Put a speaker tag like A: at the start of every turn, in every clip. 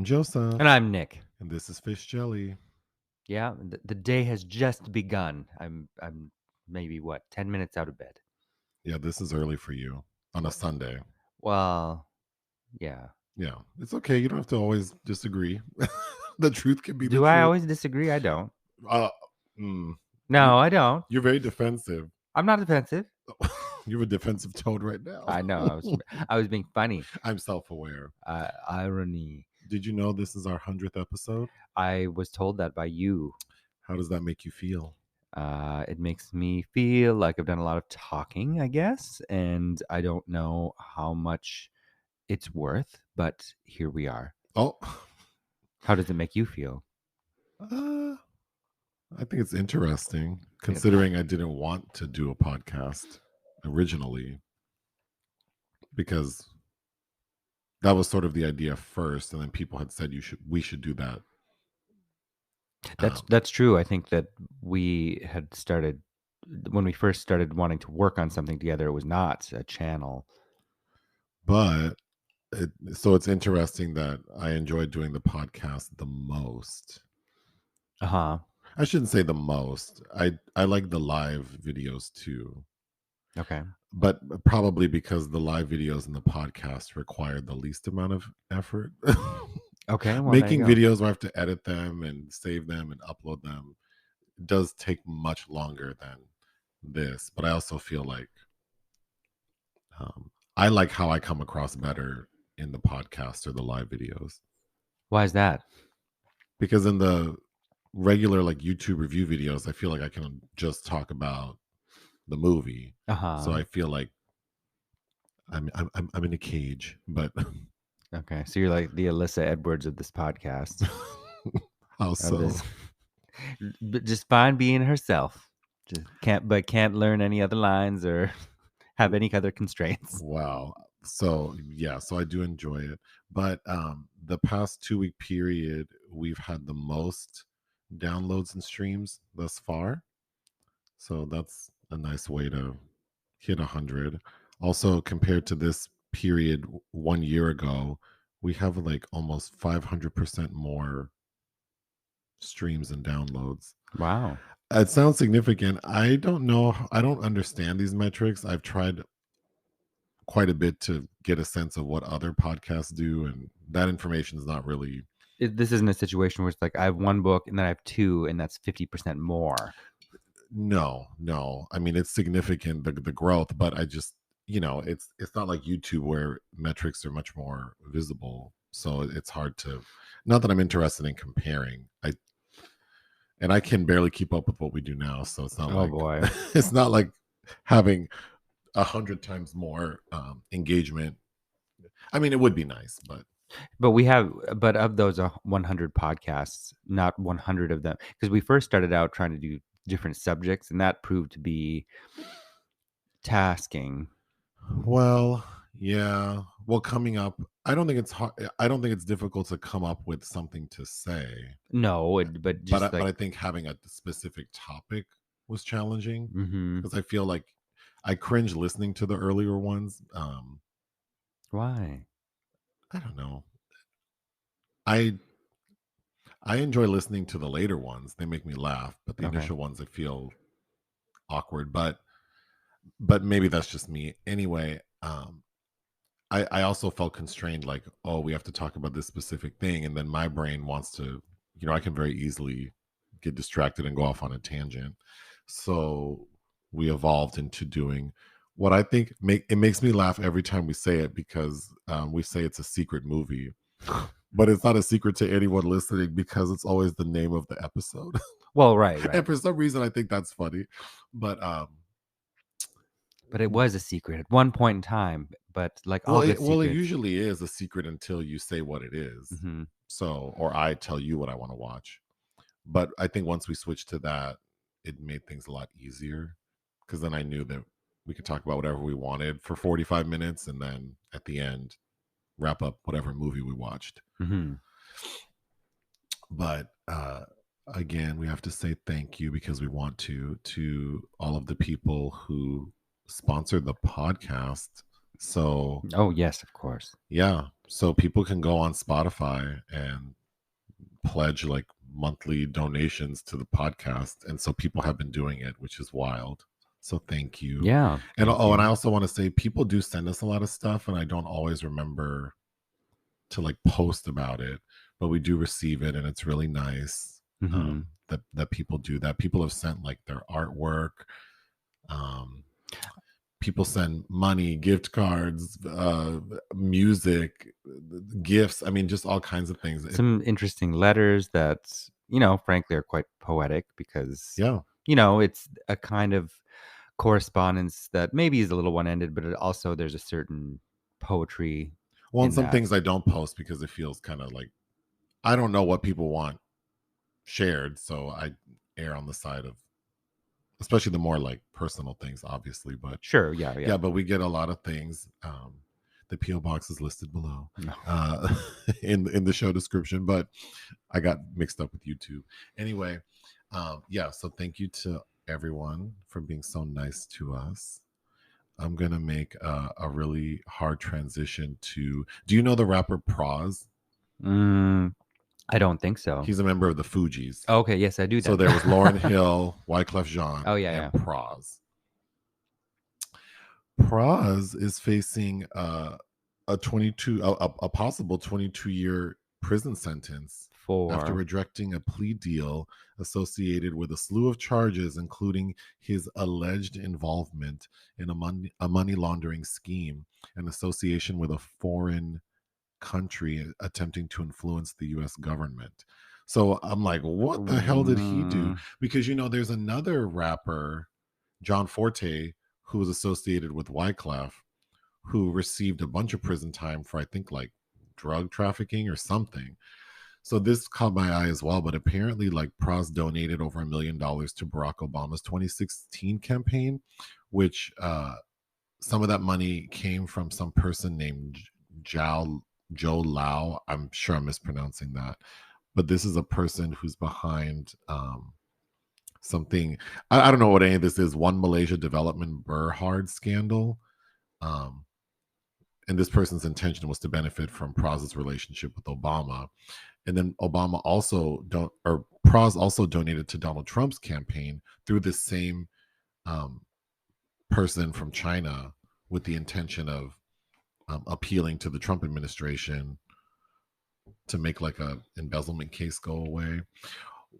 A: Joseph.
B: And I'm Nick.
A: And this is Fish Jelly.
B: Yeah, the day has just begun. I'm maybe 10 minutes out of bed.
A: Yeah, this is early for you on a Sunday.
B: Well, yeah.
A: Yeah, it's okay. You don't have to always disagree. The truth can be the
B: Do I
A: truth.
B: always disagree? I don't.
A: No,
B: I don't.
A: You're very defensive.
B: I'm not defensive.
A: You have a defensive tone right now.
B: I know. I was being funny.
A: I'm self-aware.
B: Irony.
A: Did you know this is our 100th episode?
B: I was told that by you.
A: How does that make you feel?
B: It makes me feel like I've done a lot of talking, I guess, and I don't know how much it's worth, but here we are.
A: Oh,
B: How does it make you feel?
A: I think it's interesting, considering I didn't want to do a podcast originally, because that was sort of the idea first, and then people had said we should do that.
B: That's true. I think that we had started when we first started wanting to work on something together. It was not a channel,
A: but it's interesting that I enjoyed doing the podcast the most. I shouldn't say the most. I like the live videos too.
B: Okay.
A: But probably because the live videos and the podcast require the least amount of effort.
B: Okay. Well,
A: making videos where I have to edit them and save them and upload them does take much longer than this. But I also feel like I like how I come across better in the podcast or the live videos.
B: Why is that?
A: Because in the regular like YouTube review videos, I feel like I can just talk about the movie. So I feel like I'm in a cage, but
B: okay. So you're like the Alyssa Edwards of this podcast.
A: How so?
B: Just fine being herself. Just can't learn any other lines or have any other constraints.
A: Wow. So yeah, so I do enjoy it. But the past 2-week period, we've had the most downloads and streams thus far. So that's a nice way to hit 100. Also, compared to this period 1 year ago, we have like almost 500% more streams and downloads.
B: Wow.
A: It sounds significant. I don't know. I don't understand these metrics. I've tried quite a bit to get a sense of what other podcasts do, and that information is not really.
B: This isn't a situation where it's like I have one book and then I have two, and that's 50% more.
A: No. I mean, it's significant the growth, but I just it's not like YouTube where metrics are much more visible. So it's hard to. Not that I'm interested in comparing. I can barely keep up with what we do now, so it's not like
B: boy.
A: It's not like having 100 times more engagement. I mean, it would be nice, but
B: we have, but of those 100 podcasts, not 100 of them, because we first started out trying to do different subjects, and that proved to be tasking.
A: Well, yeah. Well, coming up, I don't think it's hard. I don't think it's difficult to come up with something to say.
B: No, but
A: I think having a specific topic was challenging because I feel like I cringe listening to the earlier ones.
B: Why?
A: I don't know. I enjoy listening to the later ones. They make me laugh, but the initial ones I feel awkward. But maybe that's just me. Anyway, I also felt constrained, like, oh, we have to talk about this specific thing, and then my brain wants to, I can very easily get distracted and go off on a tangent. So we evolved into doing what I think it makes me laugh every time we say it, because we say it's a secret movie, but it's not a secret to anyone listening because it's always the name of the episode.
B: Well, right.
A: And for some reason, I think that's funny, but
B: it was a secret at one point in time. But like,
A: it usually is a secret until you say what it is.
B: Mm-hmm.
A: So, or I tell you what I want to watch. But I think once we switched to that, it made things a lot easier, because then I knew that we could talk about whatever we wanted for 45 minutes, and then at the end, wrap up whatever movie we watched.
B: Mm-hmm.
A: But again, we have to say thank you, because we want to all of the people who sponsored the podcast So
B: Oh, yes, of course.
A: yeah, so people can go on Spotify and pledge like monthly donations to the podcast, and so people have been doing it, which is wild. So thank you.
B: Yeah,
A: And
B: thank
A: oh, and I
B: you.
A: also want to say people do send us a lot of stuff, and I don't always remember to like post about it, but we do receive it, and it's really nice
B: Mhm.
A: that people do that. People have sent like their artwork. Um, People send money, gift cards, music, gifts. I mean, just all kinds of things.
B: Some interesting letters that, frankly are quite poetic because,
A: Yeah.
B: it's a kind of correspondence that maybe is a little one-ended, but it also there's a certain poetry
A: Well, and
B: in
A: some
B: that.
A: things I don't post because it feels kind of like I don't know what people want shared, so I err on the side of especially the more like personal things, obviously. But
B: Sure, yeah, yeah.
A: yeah, but we get a lot of things. The PO box is listed below uh, in the show description, but I got mixed up with YouTube. Anyway, yeah. So thank you to everyone for being so nice to us. I'm gonna make a really hard transition to. Do you know the rapper Pras?
B: Mm, I don't think so.
A: He's a member of the Fugees.
B: Okay, yes, I do
A: So
B: then.
A: there was Lauren Hill, Wyclef Jean,
B: Oh, yeah,
A: and
B: yeah.
A: Pras. Pras is facing a 22 a possible 22-year prison sentence after
B: For
A: rejecting a plea deal associated with a slew of charges, including his alleged involvement in a money laundering scheme and association with a foreign country attempting to influence the US government. So I'm like, what the hell did he do?
B: mm,
A: Because, there's another rapper, John Forte, who was associated with Wyclef, who received a bunch of prison time for, I think, like drug trafficking or something. So this caught my eye as well. But apparently, like Pras donated over $1 million to Barack Obama's 2016 campaign, which some of that money came from some person named Zhao Joe Lau. I'm sure I'm mispronouncing that, but this is a person who's behind something. I don't know what any of this is. One Malaysia Development Berhad scandal. Um, and this person's intention was to benefit from Pras's relationship with Obama. And then Obama also don't or Pras also donated to Donald Trump's campaign through this same um, person from China with the intention of appealing to the Trump administration to make like a embezzlement case go away.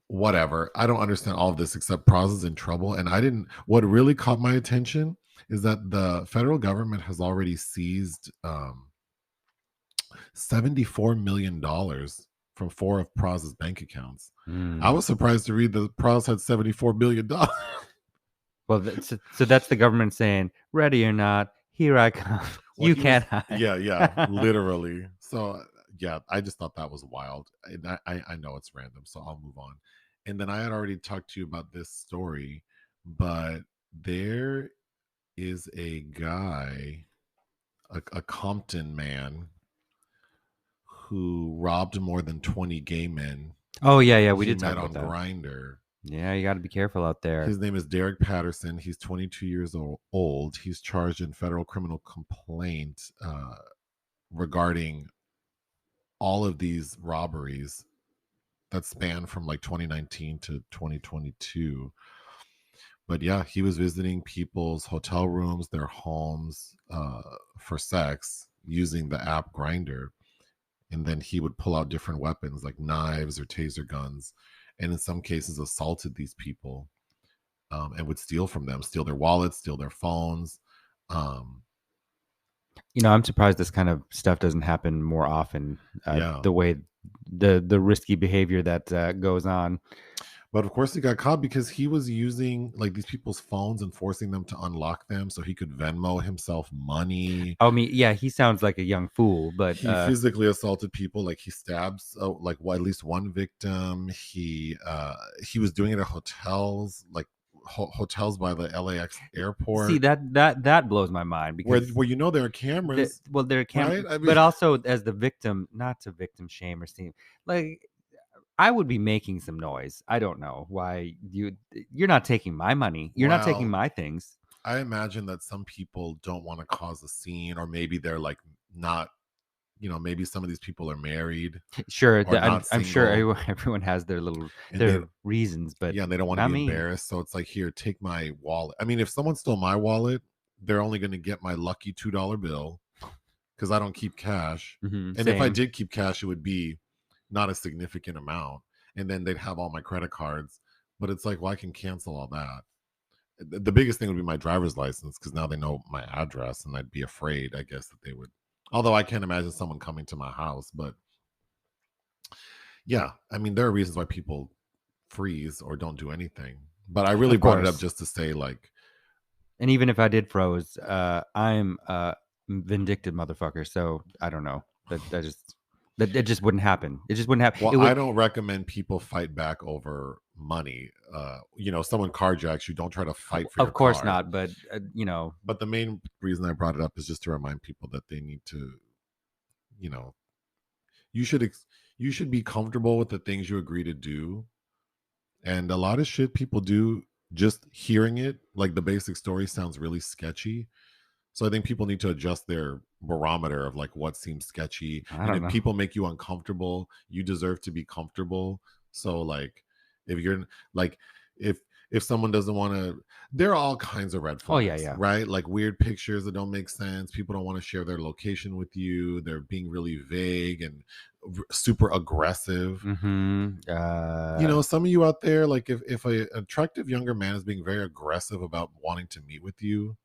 A: Whatever. I don't understand all of this except Pras is in trouble. And I didn't. What really caught my attention is that the federal government has already seized $74 million from four of Pras's bank accounts. I
B: mm.
A: was surprised to read that Pras had $74 million.
B: Well, so that's the government saying, "Ready or not, here I come.
A: Well,
B: You
A: he was,
B: can't hide."
A: yeah, literally. So, yeah, I just thought that was wild. And I know it's random, so I'll move on. And then I had already talked to you about this story, but there is a guy, a Compton man, who robbed more than 20 gay men
B: Oh, yeah, yeah, we
A: he
B: did talk
A: met
B: about
A: on
B: that.
A: Grindr.
B: Yeah, you gotta be careful out there.
A: His name is Derek Patterson. He's 22 years old. He's charged in federal criminal complaint regarding all of these robberies that span from like 2019 to 2022. But yeah, he was visiting people's hotel rooms, their homes for sex using the app Grinder. And then he would pull out different weapons like knives or taser guns. And in some cases, assaulted these people and would steal from them, steal their wallets, steal their phones. Um,
B: I'm surprised this kind of stuff doesn't happen more often.
A: yeah.
B: The way the risky behavior that goes on.
A: But of course, he got caught because he was using like these people's phones and forcing them to unlock them so he could Venmo himself money.
B: I mean, yeah, he sounds like a young fool, but
A: He physically assaulted people, like he stabs like at least one victim. He was doing it at hotels, like hotels by the LAX
B: see
A: airport,
B: that blows my mind
A: where
B: because
A: there are cameras,
B: well, there
A: right?
B: can,
A: I mean,
B: but also as the victim, not to victim shame or seem like I would be making some noise. I don't know why you're not taking my money. You're not taking
A: well,
B: my things.
A: I imagine that some people don't want to cause a scene, or maybe they're like not, maybe some of these people are married
B: Sure,
A: or
B: I'm
A: not
B: I'm sure
A: single,
B: everyone has
A: and
B: their reasons, but
A: they don't want to
B: not
A: be
B: me.
A: embarrassed. So it's like, here, take my wallet. I mean, if someone stole my wallet, they're only going to get my lucky $2 bill because I don't keep cash.
B: Mhm,
A: And if I
B: same.
A: did keep cash, it would be not a significant amount. And then they'd have all my credit cards. But it's like, well, I can cancel all that. The biggest thing would be my driver's license because now they know my address, and I'd be afraid, I guess, that they would. Although I can't imagine someone coming to my house. But yeah, I mean, there are reasons why people freeze or don't do anything. But I really
B: Of
A: brought it up
B: course.
A: just to say, like,
B: And even if I did froze, I'm a vindictive motherfucker, so I don't know. That it just wouldn't happen. It just wouldn't happen.
A: well,
B: It
A: I
B: would
A: don't recommend people fight back over money. Someone carjacks you, don't try to fight for your
B: of course
A: car.
B: not, but,
A: But the main reason I brought it up is just to remind people that they need to, you know, you should you should be comfortable with the things you agree to do. And a lot of shit people do, just hearing it, like the basic story sounds really sketchy. So I think people need to adjust their barometer of like what seems sketchy.
B: I
A: And
B: don't
A: if
B: know.
A: people make you uncomfortable, you deserve to be comfortable. So like if you're like if if someone doesn't want to, there are all kinds of red
B: Oh, yeah,
A: flags,
B: yeah.
A: right? Like weird pictures that don't make sense. People don't want to share their location with you. They're being really vague and super aggressive.
B: Mhm.
A: Some of you out there, like if a attractive younger man is being very aggressive about wanting to meet with you,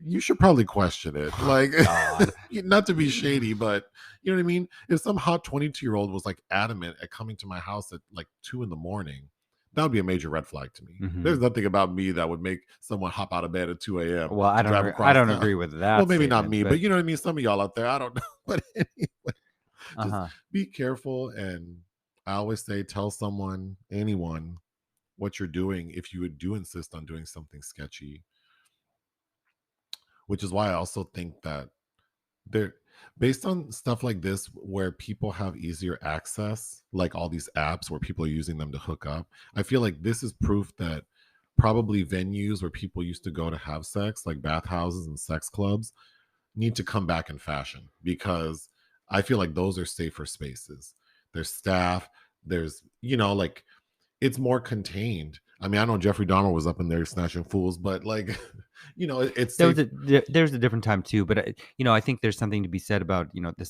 A: you should probably question it. Like,
B: God.
A: not to be shady, but you know what I mean? If some hot 22-year-old was like adamant at coming to my house at like 2 in the morning, that would be a major red flag to me. There's
B: Mhm.
A: nothing about me that would make someone hop out of bed at 2 a.m.
B: Well,
A: to drive
B: I
A: across
B: don't
A: town.
B: agree with
A: Well,
B: that
A: maybe not
B: statement,
A: me, but
B: but
A: you know what I mean? Some of y'all out there, I don't know. But anyway, just
B: uh-huh.
A: be careful. And I always say, tell someone, anyone, what you're doing if you do insist on doing something sketchy, which is why I also think that there, based on stuff like this where people have easier access, like all these apps where people are using them to hook up, I feel like this is proof that probably venues where people used to go to have sex, like bathhouses and sex clubs, need to come back in fashion, because I feel like those are safer spaces. There's staff, there's, like, it's more contained. I mean, I know Jeffrey Dahmer was up in there snatching fools, but like, it's safe.
B: There's a different time too, but I think there's something to be said about the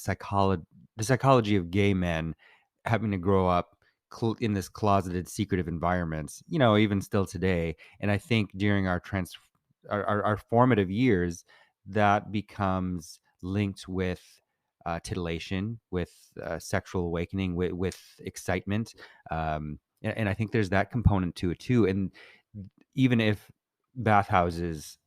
B: psychology of gay men having to grow up in this closeted, secretive environments. Even still today, and I think during our formative years, that becomes linked with titillation, with sexual awakening, with excitement, and I think there's that component to it too. And even if bathhouses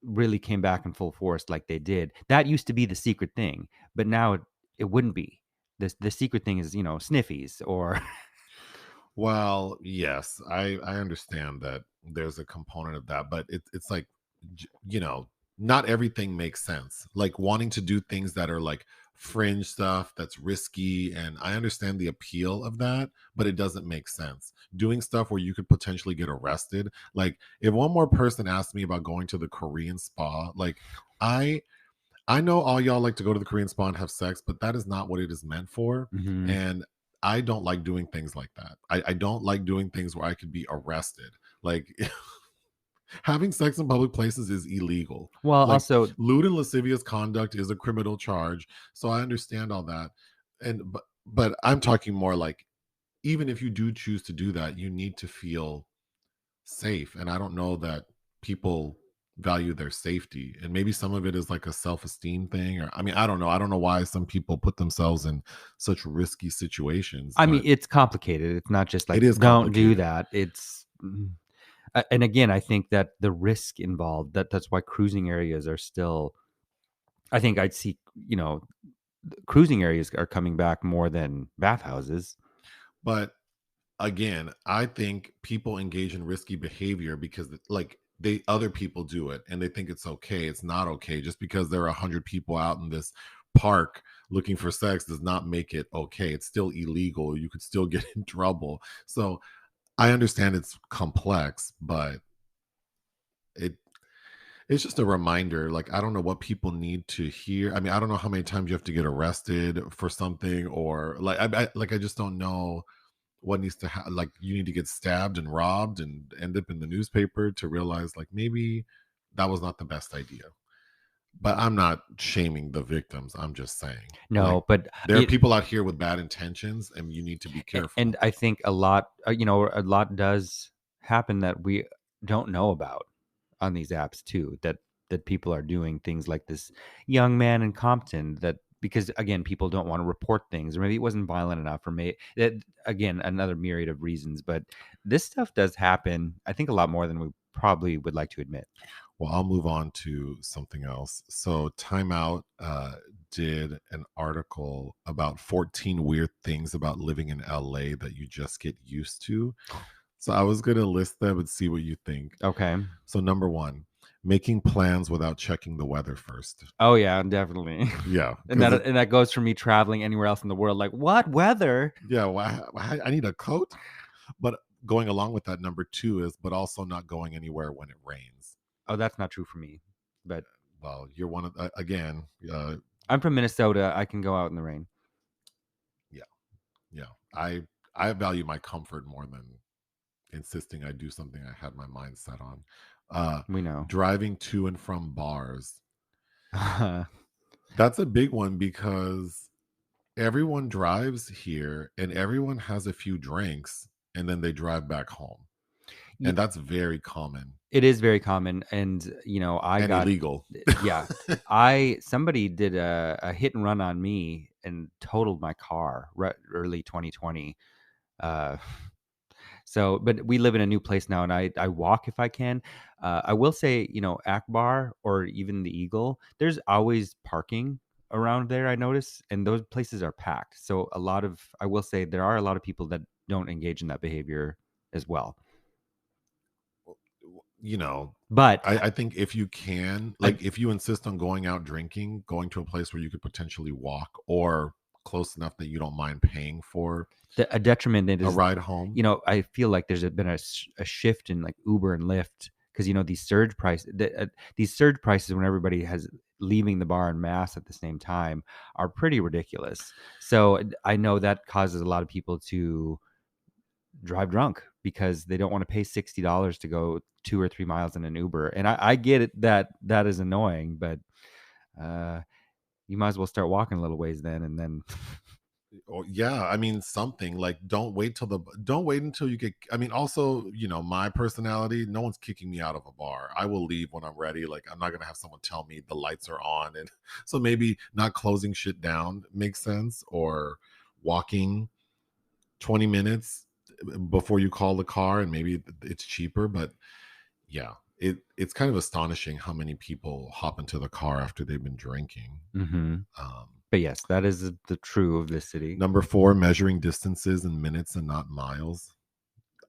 B: really came back in full force like they did. That used to be the secret thing, but now it wouldn't be. The secret thing is, sniffies or
A: Well, yes, I understand that there's a component of that, but it's like, j- you know, not everything makes sense. Like wanting to do things that are like fringe stuff that's risky, and I understand the appeal of that, but it doesn't make sense. Doing stuff where you could potentially get arrested. Like if one more person asked me about going to the Korean spa, like I I know all y'all like to go to the Korean spa and have sex, but that is not what it is meant for.
B: Mhm.
A: And I don't like doing things like that. I don't like doing things where I could be arrested. Like having sex in public places is illegal.
B: Well,
A: Like
B: also,
A: lewd and lascivious conduct is a criminal charge. So I understand all that. But I'm talking more like, even if you do choose to do that, you need to feel safe. And I don't know that people value their safety. And maybe some of it is like a self-esteem thing, or I mean, I don't know why some people put themselves in such risky situations,
B: I mean,
A: but
B: it's complicated. It's not just like,
A: it is
B: "Don't do
A: complicated.
B: that." And again, I think that the risk involved, that's why cruising areas are still I think I'd see, cruising areas are coming back more than bathhouses.
A: But again, I think people engage in risky behavior because like they other people do it and they think it's okay. It's not okay. Just because there are 100 people out in this park looking for sex does not make it okay. It's still illegal. You could still get in trouble. So I understand it's complex, but it It's just a reminder. Like, I don't know what people need to hear. I mean, I don't know how many times you have to get arrested for something, or like, I just don't know what needs to happen. Like, you need to get stabbed and robbed and end up in the newspaper to realize, like, maybe that was not the best idea. But I'm not shaming the victims. I'm just saying, like,
B: No, but
A: there are
B: it
A: people out here with bad intentions, and you need to be
B: and
A: careful.
B: I think a lot, a lot does happen that we don't know about on these apps too, that people are doing things like this young man in Compton, that because again, people don't want to report things, or maybe it wasn't violent enough, or maybe that, again, another myriad of reasons. But this stuff does happen, I think, a lot more than we probably would like to admit.
A: Well, I'll move on to something else. So, Time Out did an article about 14 weird things about living in LA that you just get used to. So, I was going to list them and see what you think.
B: Okay.
A: So, number one, making plans without checking the weather first.
B: Oh yeah, definitely.
A: Yeah,
B: and
A: because
B: that goes for me traveling anywhere else in the world. Like, what weather?
A: yeah, well, I need a coat. But going along with that, number two is, but also not going anywhere when it rains.
B: Oh, that's not true for me. But
A: Well, you're one of, again,
B: I'm from Minnesota. I can go out in the rain.
A: yeah, yeah. I value my comfort more than insisting I do something I had my mind set on. Uh,
B: We know.
A: Driving to and from bars. That's a big one because everyone drives here and everyone has a few drinks and then they drive back home.
B: Ye
A: And that's very common
B: It is very common, and, I
A: and
B: got
A: illegal.
B: yeah. I Somebody did a hit and run on me and totaled my car early 2020. Uh, but we live in a new place now, and I walk if I can. I will say, Akbar or even the Eagle, there's always parking around there, I notice, and those places are packed. So I will say there are a lot of people that don't engage in that behavior as well.
A: You know,
B: But
A: I think if you can,
B: a
A: like, if you insist on going out drinking, going to a place where you could potentially walk or close enough that you don't mind paying for
B: a detriment it
A: a
B: is,
A: ride home,
B: I feel like there's been a shift in like Uber and Lyft, because these surge prices when everybody has leaving the bar en masse at the same time are pretty ridiculous. So I know that causes a lot of people to drive drunk because they don't want to pay $60 to go 2 or 3 miles in an Uber. And I get it that that is annoying, but uh, you might as well start walking a little ways then, and then
A: or yeah, I mean something like don't wait until you get. I mean, also, my personality, no one's kicking me out of a bar. I will leave when I'm ready. Like, I'm not gonna have someone tell me the lights are on, and so maybe not closing shit down makes sense, or walking 20 minutes before you call the car, and maybe it's cheaper. But yeah, it's kind of astonishing how many people hop into the car after they've been drinking.
B: hmm
A: um
B: but yes, that is the true of this city.
A: Number four, measuring distances in minutes and not miles.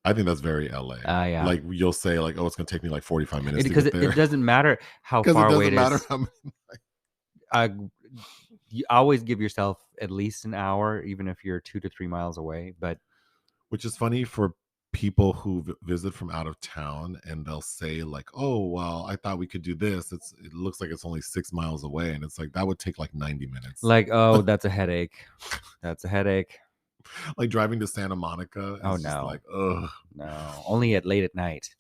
A: I think that's very LA.
B: Yeah.
A: Like, you'll say, like, oh, it's gonna take me like 45 minutes to
B: Because
A: get
B: it
A: there.
B: doesn't matter how
A: Because it
B: far away it
A: doesn't matter
B: is.
A: how many.
B: Uh, you always give yourself at least an hour, even if you're 2 to 3 miles away. But
A: Which is funny for people who visit from out of town, and they'll say, like, oh, well, I thought we could do this. It looks like it's only 6 miles away, and it's like that would take like 90 minutes.
B: like, oh, that's a headache. That's a headache.
A: Like, driving to Santa Monica
B: Oh
A: is just like,
B: no,
A: ugh.
B: no, only at late at night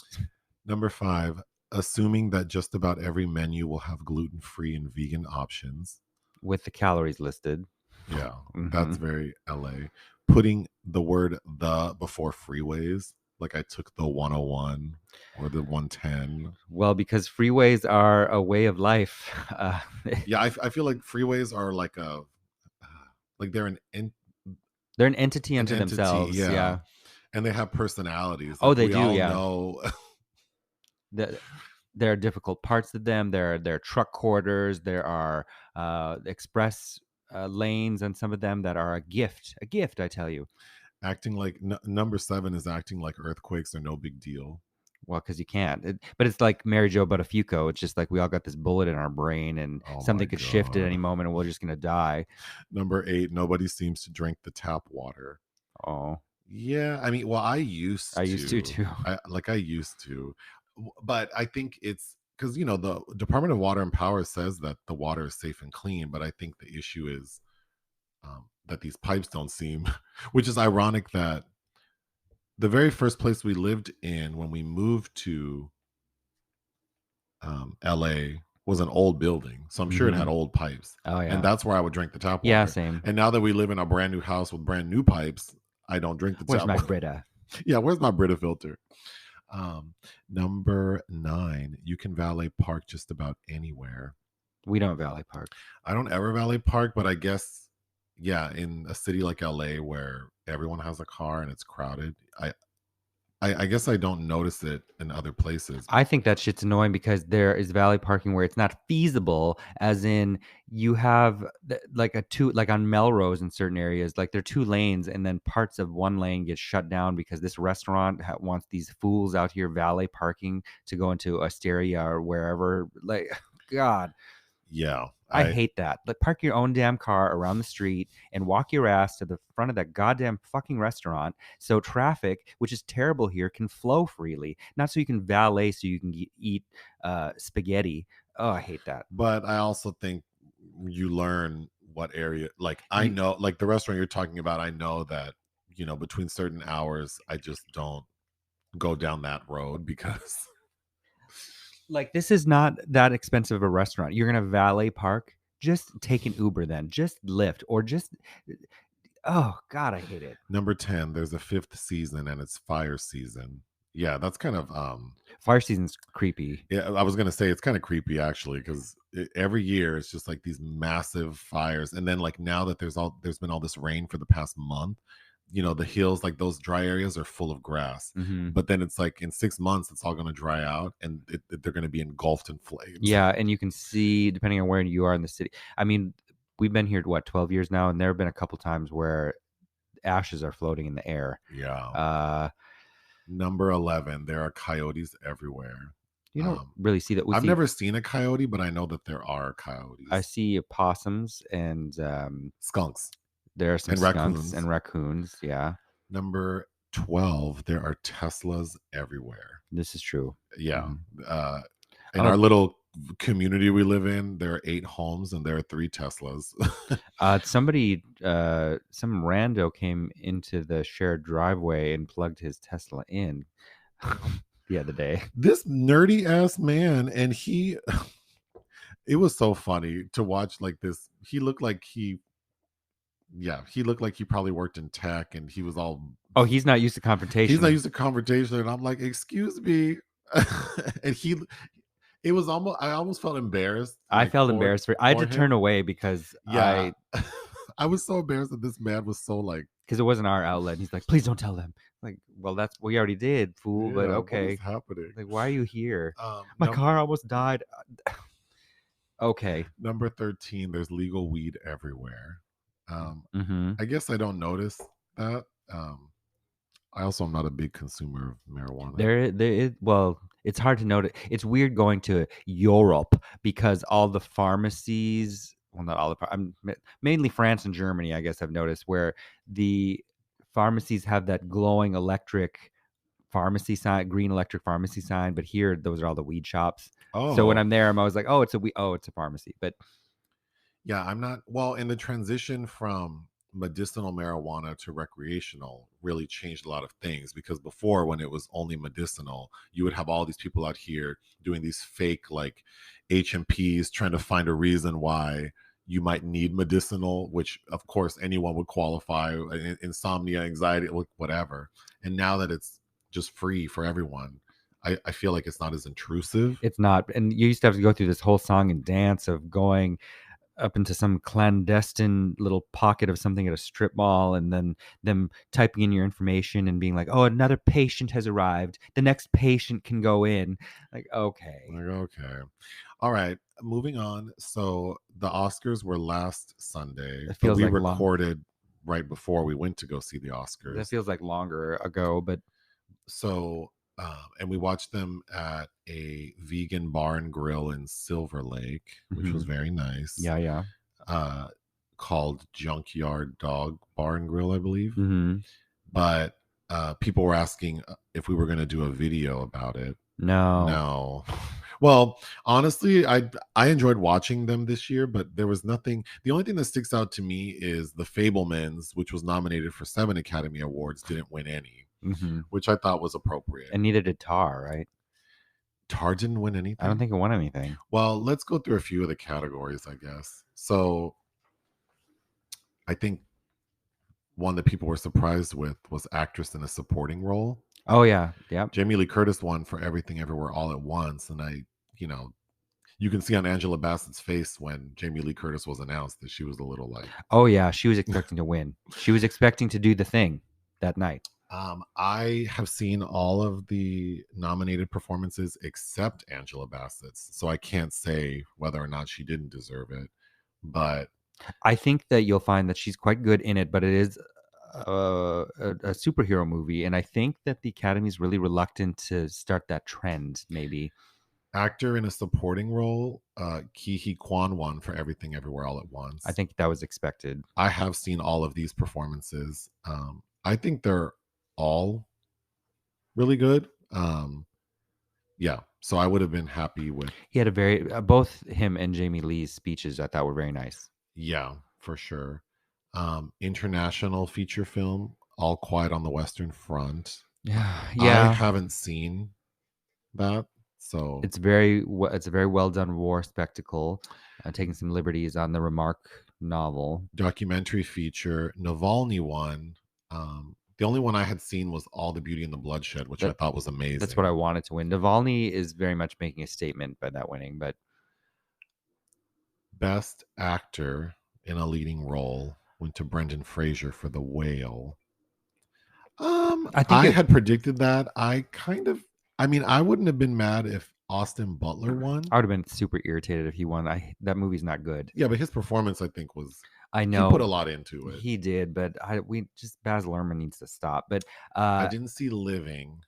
A: Number five, assuming that just about every menu will have gluten-free and vegan options.
B: with the calories listed.
A: Yeah,
B: hmm
A: that's very LA. Putting the word "the" before freeways, like I took the 101 or the 110.
B: Well, because freeways are a way of life.
A: Yeah, I feel like freeways are like like they're
B: They're an entity
A: an
B: unto
A: entity,
B: themselves.
A: yeah,
B: Yeah.
A: and they have personalities.
B: Oh,
A: Like,
B: they
A: we
B: do.
A: all
B: Yeah.
A: know.
B: The, there are difficult parts of them. There are truck corridors. There are express lanes, and some of them that are a gift. A gift, I tell you.
A: Acting like number seven is acting like earthquakes are no big deal.
B: Well, because you can't. But it's like Mary Jo Buttafuoco. It's just like we all got this bullet in our brain, and
A: Oh my
B: something could shift at
A: god.
B: any moment, and we're just gonna die.
A: Number eight, nobody seems to drink the tap water.
B: Oh,
A: Yeah, I mean, well, I
B: I
A: used
B: used to
A: to.
B: too.
A: I used to. But I think it's because the Department of Water and Power says that the water is safe and clean, but I think the issue is that these pipes don't seem, which is ironic that the very first place we lived in when we moved to LA was an old building. So I'm sure it had
B: Mhm.
A: old pipes.
B: Oh,
A: And
B: yeah.
A: that's where I would drink the tap
B: Yeah,
A: water.
B: same.
A: And now that we live in a brand new house with brand new pipes, I don't drink the
B: Where's
A: tap
B: my
A: water.
B: Brita?
A: Yeah, where's my Brita filter? Um, Number 9, you can valet park just about anywhere.
B: We don't valet park.
A: I don't ever valet park, but I guess, yeah, in a city like LA where everyone has a car and it's crowded, I guess I don't notice it in other places.
B: I think that shit's annoying because there is valet parking where it's not feasible, as in you have like a two, like on Melrose in certain areas, like there are 2 lanes and then parts of one lane get shut down because this restaurant wants these fools out here valet parking to go into Asteria or wherever. Like, God,
A: Yeah,
B: I hate that. Like, park your own damn car around the street and walk your ass to the front of that goddamn fucking restaurant so traffic, which is terrible here, can flow freely. Not so you can valet so you can eat spaghetti. Oh, I hate that.
A: but I also think you learn what area. Like I
B: You
A: know, like the restaurant you're talking about, I know that between certain hours, I just don't go down that road because
B: like this is not that expensive of a restaurant. You're gonna valet park. Just take an Uber then. Just Lyft or just. Oh God, I hate it.
A: number 10, there's a fifth season and it's fire season. Yeah, that's kind of
B: Fire season's creepy.
A: yeah, I was gonna say it's kind of creepy actually because every year it's just like these massive fires, and then like now that there's been all this rain for the past month, the hills, like those dry areas are full of grass,
B: Hmm.
A: but then it's like in 6 months it's all gonna dry out and they're gonna be engulfed in flames.
B: Yeah, and you can see depending on where you are in the city. I mean, we've been here 12 years now, and there have been a couple times where ashes are floating in the air.
A: Yeah.
B: Uh,
A: Number 11, there are coyotes everywhere.
B: you don't really see that.
A: I've never seen a coyote, but I know that there are
B: I
A: coyotes,
B: see possums, and
A: skunks,
B: there are some
A: and
B: skunks
A: raccoons.
B: and raccoons. Yeah,
A: Number 12, there are Teslas everywhere.
B: this is true.
A: Yeah.
B: Mhm.
A: In our little community we live in, there are 8 homes and there are 3 Teslas.
B: Somebody, some rando came into the shared driveway and plugged his Tesla in the other day.
A: This nerdy ass man, and it was so funny to watch. Like this, he looked like he probably worked in tech, and he was all
B: Oh, he's not used to
A: he's not
B: confrontation.
A: used to conversation, and I'm like, excuse me. And it was almost, I almost felt embarrassed,
B: I
A: like
B: felt
A: for
B: embarrassed I had to turn
A: him.
B: away because
A: Yeah. I was so embarrassed that this man was so like,
B: it wasn't our outlet. And he's like, please don't tell them. Like, well, that's we already did, fool. But
A: yeah, what is
B: okay.
A: happening?
B: Like, why are you here? My
A: Num-
B: car almost died. Okay.
A: Number 13, there's legal weed everywhere.
B: Mm-hmm.
A: I guess I don't notice that. I also am not a big consumer of marijuana.
B: Well, it's hard to notice. It's weird going to Europe because all the pharmacies, well, not all the, mainly France and Germany, I guess I've noticed, where the pharmacies have that glowing electric pharmacy sign, green electric pharmacy sign. But here, those are all the weed shops. So when
A: Oh,
B: I'm there, I'm always like, oh, it's a pharmacy. But
A: yeah, I'm not. Well, in the transition from medicinal marijuana to recreational really changed a lot of things because before, when it was only medicinal, you would have all these people out here doing these fake like HMPs trying to find a reason why you might need medicinal, which of course anyone would qualify, insomnia, anxiety, whatever. And now that it's just free for everyone, I feel like it's not as intrusive.
B: it's not. And you used to have to go through this whole song and dance of going up into some clandestine little pocket of something at a strip mall and then them typing in your information and being like, oh, another patient has arrived, the next patient can go in. Like, okay.
A: Like, okay. All right. Moving on. So the Oscars were last Sunday,
B: That
A: but
B: feels
A: we
B: like long
A: recorded right before we went to go see the
B: that
A: Oscars.
B: feels like longer ago, but
A: So, and we watched them at a vegan bar and grill in Silver Lake, which was
B: mhm.
A: very nice.
B: Yeah.
A: Uh, Called Junkyard Dog Bar and Grill, I believe.
B: Hmm.
A: But people were asking if we were going to do a video about it.
B: No.
A: No. Well, honestly, I enjoyed watching them this year, but there was nothing. The only thing that sticks out to me is The Fablemans, which was nominated for 7 Academy Awards, didn't win any,
B: Hmm.
A: which I thought was appropriate.
B: And neither did Tar, right?
A: Tar didn't win
B: I don't
A: anything.
B: think it won anything.
A: Well, let's go through a few of the categories, I guess. So I think one that people were surprised with was actress in a supporting role.
B: Oh yeah, yep.
A: Jamie Lee Curtis won for Everything Everywhere All at Once, and you know, you can see on Angela Bassett's face when Jamie Lee Curtis was announced that she was a little like.
B: Oh yeah, she was expecting to win. She was expecting to do the thing that night.
A: I have seen all of the nominated performances except Angela Bassett's, so I can't say whether or not she didn't deserve it. But
B: I think that you'll find that she's quite good in it, but it is a superhero movie, and I think that the Academy is really reluctant to start that trend. Maybe
A: actor in a supporting role, Ki Hee Kwan won for Everything Everywhere All at
B: I
A: Once.
B: think that was expected.
A: I have seen all of these performances. I think they're all really good. Yeah, so I would have been happy with.
B: He had a very both him and Jamie Lee's speeches I thought were very nice.
A: Yeah, for sure. International feature film, All Quiet on the Western Front.
B: Yeah,
A: I
B: yeah.
A: haven't seen that, so
B: It's it's a very well done war spectacle, taking some liberties on the Remark novel.
A: documentary feature. Navalny one. The only one I had seen was All the Beauty and the Bloodshed, which I
B: That
A: thought was
B: that's what I
A: amazing.
B: wanted to win. Navalny is very much making a statement by that winning, but
A: Best actor in a leading role went to Brendan Fraser for The Whale.
B: I think
A: I
B: it
A: had predicted that. I mean, I wouldn't have been mad if Austin Butler won.
B: I would have been super irritated if he won. That movie's not good.
A: Yeah, but his performance, I think, was
B: I
A: he put
B: know
A: a lot into it.
B: he did, but we just Baz Luhrmann needs to stop. But
A: I didn't see Living.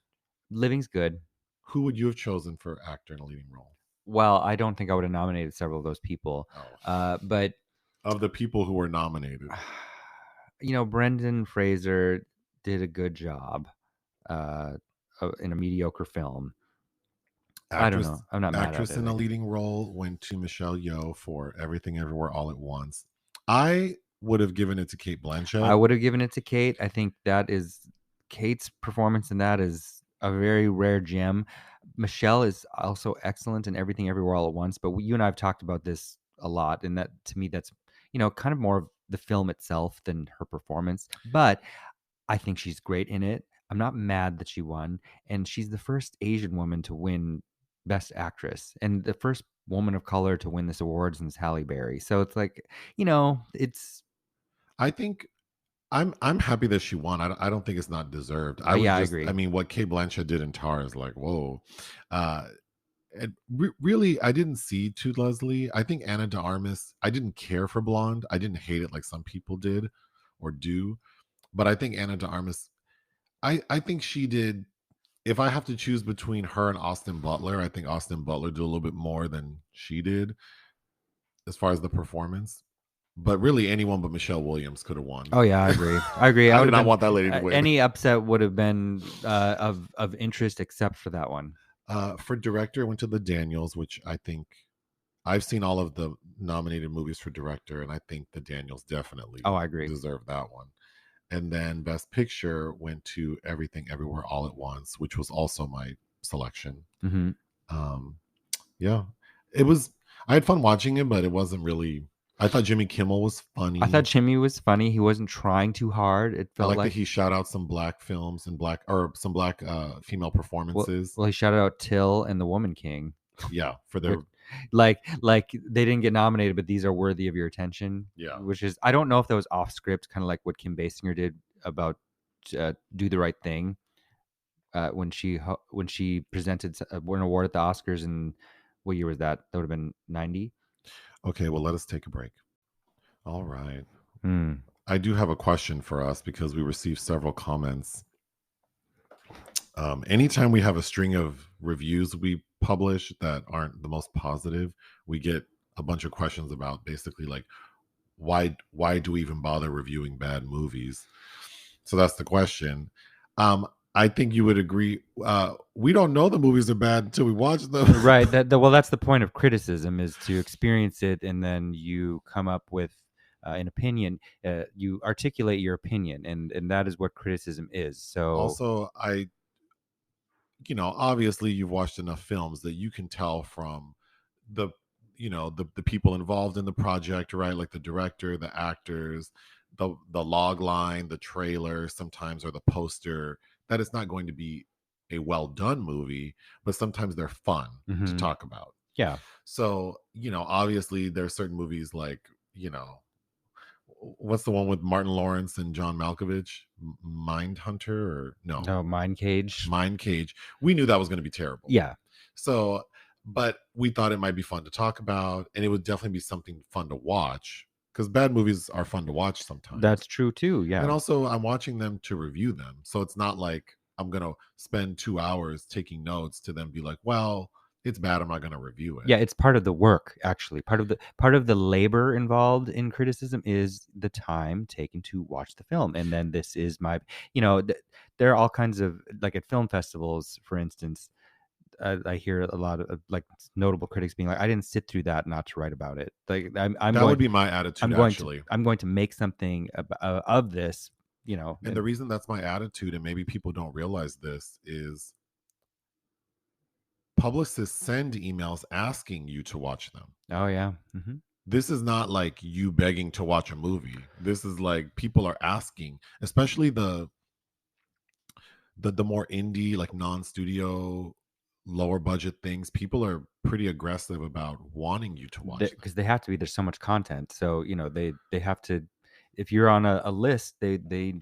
B: Living's good.
A: Who would you have chosen for actor in a leading role?
B: Well, I don't think I would have nominated several of those people.
A: Oh,
B: But
A: of the people who were nominated,
B: Brendan Fraser did a good job uh, in a mediocre film. I don't know.
A: actress
B: I'm not mad at
A: actress
B: it,
A: in
B: I
A: a
B: guess.
A: leading role went to Michelle Yeoh for Everything Everywhere All at Once. I would have given it to Kate
B: I
A: Blanchett.
B: would have given it to Kate. I think that is Kate's performance in that is a very rare gem. Michelle is also excellent in Everything Everywhere All at Once, but you and I have talked about this a lot, and that to me that's kind of more of the film itself than her performance. But I think she's great in it. I'm not mad that she won, and she's the first Asian woman to win Best Actress and the first woman of color to win this award since Halle Berry. So it's like, it's
A: I think I'm happy that she won. I don't think it's not deserved.
B: yeah, I agree.
A: I mean, what Kate Blanchett did in Tar is like, whoa. Uh, really, I didn't see To Leslie. I think Anna de Armas. I didn't care for Blonde. I didn't hate it like some people did, or do. But I think Anna de Armas. I think she did. If I have to choose between her and Austin Butler, I think Austin Butler did a little bit more than she did as far as the performance. But really, anyone but Michelle Williams could have won.
B: Oh yeah, I agree. I agree. I
A: I
B: would
A: did
B: have
A: not
B: been
A: want that lady to win.
B: any upset would have been of interest except for that one.
A: For director, I went to the Daniels, which I think I've seen all of the nominated movies for director, and I think the Daniels definitely
B: Oh, I agree.
A: deserve that one. And then Best Picture went to Everything Everywhere All at Once, which was also my selection.
B: Hmm.
A: Um, yeah, it was. I had fun watching it, but it wasn't really. I thought Jimmy Kimmel was funny.
B: I thought Jimmy was funny. He wasn't trying too hard. It
A: I
B: felt
A: like that
B: like
A: he shout out some black films and some black female
B: well,
A: performances.
B: well, he shouted out Till and The Woman King.
A: Yeah, for
B: Which,
A: their
B: like they didn't get nominated, but these are worthy of your attention.
A: yeah.
B: Which is I don't know if that was off script, kind of like what Kim Basinger did about Do the Right Thing when she presented an award at the Oscars in what year was that? That would have been 90.
A: Okay, well, let us take a break. All right.
B: Mm.
A: I do have a question for us because we received several comments. Anytime we have a string of reviews we publish that aren't the most positive, we get a bunch of questions about basically like why do we even bother reviewing bad movies? So that's the question. I think you would agree. We don't know the movies are bad until we watch them.
B: Right. Well, that's the point of criticism, is to experience it and then you come up with an opinion. You articulate your opinion, and that is what criticism is. So,
A: Also, obviously you've watched enough films that you can tell from the the people involved in the project, right? Like the director, the actors, the log line, the trailer sometimes, or the poster, that it's not going to be a well done movie, but sometimes they're fun to
B: mhm,
A: talk about.
B: yeah.
A: So, obviously there's certain movies like, what's the one with Martin Lawrence and John Malkovich? Mind Hunter, or no,
B: No, Mind Cage.
A: Mind Cage. We knew that was going to be terrible.
B: Yeah,
A: So, but we thought it might be fun to talk about, and it would definitely be something fun to watch, because bad movies are fun to watch
B: that's
A: sometimes.
B: true too.
A: And
B: Yeah.
A: also, I'm watching them to review them. So it's not like I'm going to spend 2 hours taking notes to then be like, well, it's bad. I'm not going to review it.
B: Yeah, it's part of the work, actually. Part of the labor involved in criticism is the time taken to watch the film. And then this is my, there are all kinds of, like at film festivals, for instance, I hear a lot of like notable critics being like, "I didn't sit through that not to write about it." Like
A: That would be my attitude, actually.
B: I'm going to make something of this,
A: And the reason that's my attitude, and maybe people don't realize this, is publicists send emails asking you to watch them.
B: oh yeah. Hmm.
A: This is not like you begging to watch a movie. This is like people are asking, especially the more indie, like non-studio, lower budget things. People are pretty aggressive about wanting you to watch them.
B: Because they have to be. There's so much content, so they have to. If you're on a list, they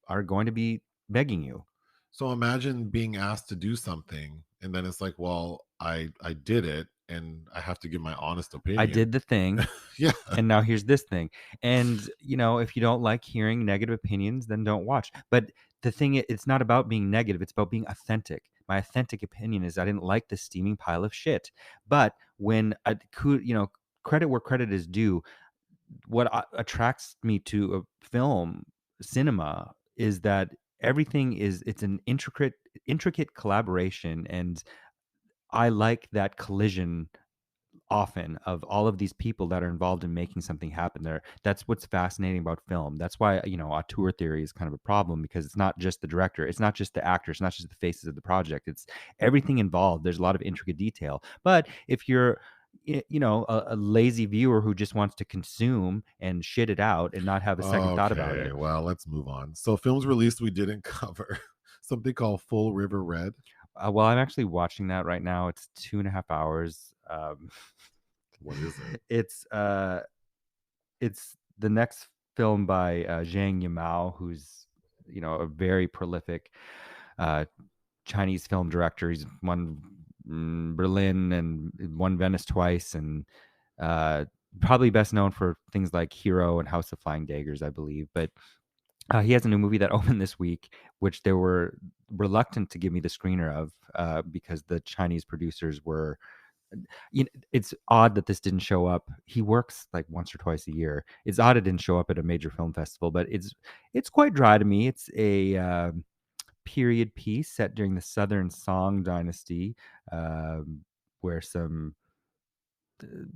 B: are going to be begging you.
A: So imagine being asked to do something, and then it's like, well, I did it, and I have to give my honest
B: I
A: opinion.
B: did the thing,
A: Yeah.
B: and now here's this thing. And if you don't like hearing negative opinions, then don't watch. But the thing, it's not about being negative, it's about being authentic. My authentic opinion is I didn't like this steaming pile of shit. But when I could, credit where credit is due, what attracts me to a film cinema is that everything is, it's an intricate collaboration, and I like that collision often of all of these people that are involved in making something happen there. That's what's fascinating about film. That's why, auteur theory is kind of a problem, because it's not just the director, it's not just the actor, it's not just the faces of the project, it's everything involved. There's a lot of intricate detail. But if you're a lazy viewer who just wants to consume and shit it out and not have a second thought about
A: Okay,
B: it.
A: well, let's move on. So films released we didn't cover. Something called Full River Red.
B: Well, I'm actually watching that right now. It's 2.5 hours.
A: What is it?
B: It's the next film by Zhang Yimou, who's a very prolific uh, Chinese film director. He's won Berlin and won Venice twice, and uh, probably best known for things like Hero and House of Flying Daggers, I believe. But he has a new movie that opened this week, which they were reluctant to give me the screener of because the Chinese producers were. It's odd that this didn't show up. He works like once or twice a year. It's odd it didn't show up at a major film festival, but it's quite dry to me. It's a period piece set during the Southern Song Dynasty, um, where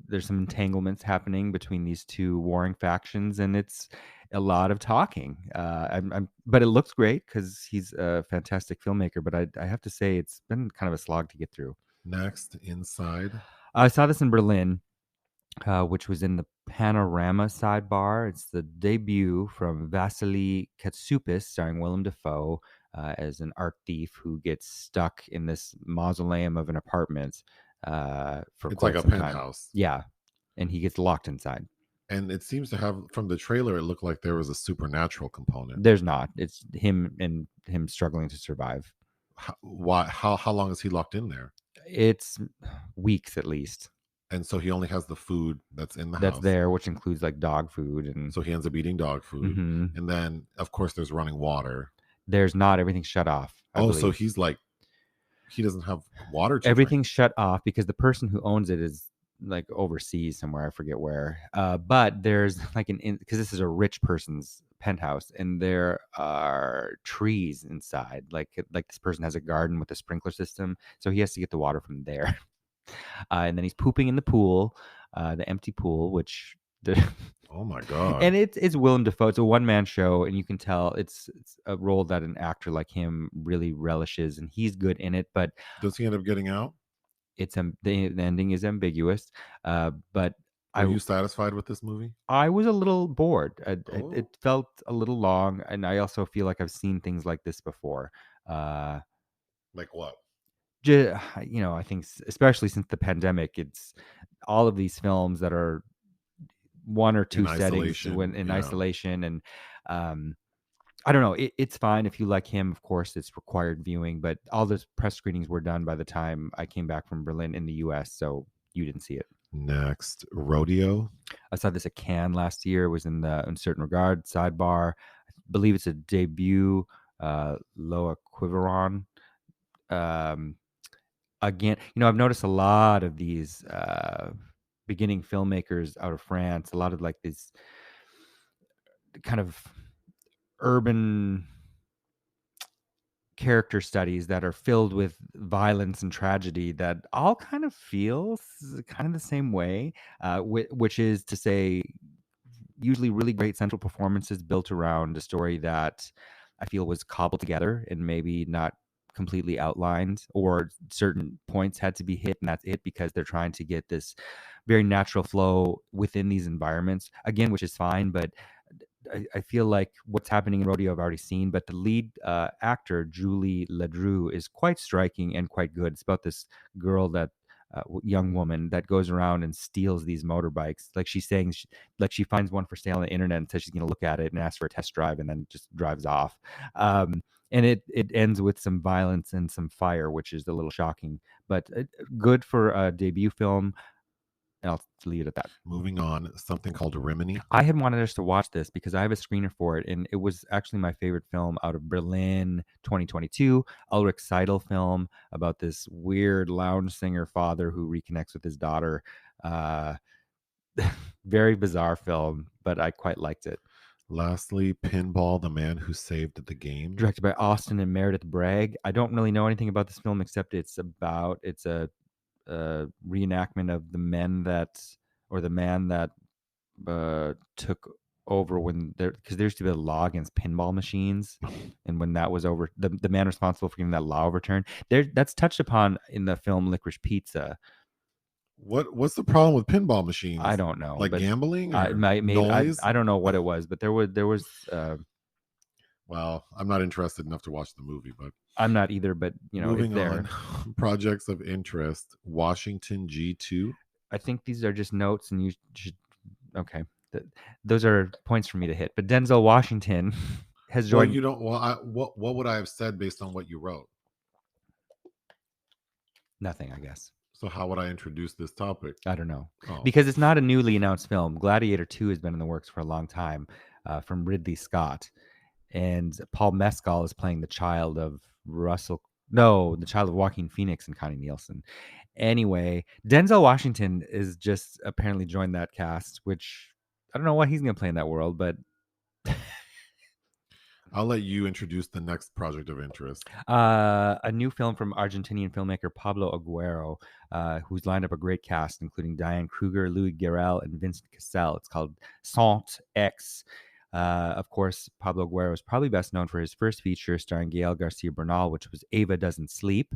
B: there's some entanglements happening between these two warring factions, and it's a lot of talking. But it looks great because he's a fantastic filmmaker. But I have to say, it's been kind of a slog to get through.
A: Next, Inside.
B: I saw this in Berlin, which was in the Panorama sidebar. It's the debut from Vasily Katsupis, starring Willem Dafoe as an art thief who gets stuck in this mausoleum of an apartment for
A: It's like
B: quite
A: a
B: some time.
A: penthouse.
B: Yeah, and he gets locked inside.
A: And it seems to have, from the trailer, it looked like there was a supernatural component.
B: There's not. It's him struggling to survive.
A: How long is he locked in there?
B: It's weeks at least.
A: And so he only has the food that's in the
B: That's
A: house.
B: there, which includes like dog food, and
A: So he ends up eating dog food.
B: Mhm.
A: And then, of course, there's running water.
B: There's not. Everything's shut off, I
A: Oh, so
B: believe.
A: he's like, he doesn't have water to drink.
B: Everything's shut off because the person who owns it is like overseas somewhere. I forget where. But there's like because this is a rich person's penthouse, and there are trees inside. Like this person has a garden with a sprinkler system, so he has to get the water from there. And then he's pooping in the pool, the empty pool, which the
A: Oh my god.
B: and it's Willem Dafoe. It's a one man show, and you can tell it's a role that an actor like him really relishes, and he's good in it. But
A: Does he end up getting out?
B: the ending is ambiguous. But
A: Were
B: I
A: you satisfied with this movie?
B: I was a little bored. It
A: Oh,
B: felt a little long, and I also feel like I've seen things like this before. Uh,
A: like what?
B: I think especially since the pandemic, it's all of these films that are one or
A: In
B: two settings when
A: isolation,
B: in
A: yeah.
B: isolation, and um, I don't know. It's fine if you like him. Of course, it's required viewing, but all the press screenings were done by the time I came back from Berlin in the U.S., so you didn't see it.
A: Next, Rodeo.
B: I saw this at Cannes last year. It was in the Uncertain Regard sidebar. I believe it's a debut. Loa Quiveron. Um, Again, I've noticed a lot of these beginning filmmakers out of France. A lot of like these kind of urban character studies that are filled with violence and tragedy that all kind of feels kind of the same way, which is to say usually really great central performances built around a story that I feel was cobbled together and maybe not completely outlined, or certain points had to be hit and that's it, because they're trying to get this very natural flow within these environments again, which is fine. But I feel like what's happening in Rodeo I've already seen, but the lead actor, Julie Ledru, is quite striking and quite good. It's about this girl that young woman that goes around and steals these motorbikes. Like she's saying, like she finds one for sale on the internet and says she's going to look at it and ask for a test drive, and then just drives off. And it ends with some violence and some fire, which is a little shocking, but good for a debut film. And I'll leave it at that.
A: Moving on, something called Rimini.
B: I had wanted us to watch this because I have a screener for it, and it was actually my favorite film out of Berlin 2022. Ulrich Seidel film about this weird lounge singer father who reconnects with his daughter. Uh, Very bizarre film, but I quite liked it.
A: Lastly, Pinball, the Man Who Saved the Game.
B: Directed by Austin and Meredith Bragg. I don't really know anything about this film except it's a reenactment of the man that took over when because there used to be a law against pinball machines, and when that was over, the man responsible for getting that law overturned. That's touched upon in the film Licorice Pizza.
A: What's the problem with pinball
B: I
A: machines?
B: don't know,
A: Like
B: but
A: gambling
B: I
A: or
B: might maybe
A: noise?
B: I don't know what it was, but there was
A: Well, I'm not interested enough to watch the movie, but
B: I'm not either, but it's
A: moving
B: there.
A: on. Projects of interest. Washington G2.
B: I think these are just notes, and you should okay. Those are points for me to hit. But Denzel Washington has
A: Well,
B: joined.
A: you don't. Well, what would I have said based on what you wrote?
B: Nothing, I guess.
A: So how would I introduce this topic?
B: I don't know.
A: Oh,
B: Because it's not a newly announced film. Gladiator 2 has been in the works for a long time, from Ridley Scott. And Paul Mescal is playing the child of the child of Joaquin Phoenix and Connie Nielsen. Anyway, Denzel Washington is just apparently joined that cast, which I don't know what he's going to play in that world, but
A: I'll let you introduce the next project of interest.
B: a new film from Argentinian filmmaker Pablo Aguero, who's lined up a great cast, including Diane Kruger, Louis Garrel, and Vincent Cassel. It's called Sant X. Of course, Pablo Aguero is probably best known for his first feature starring Gael Garcia Bernal, which was Ava Doesn't Sleep.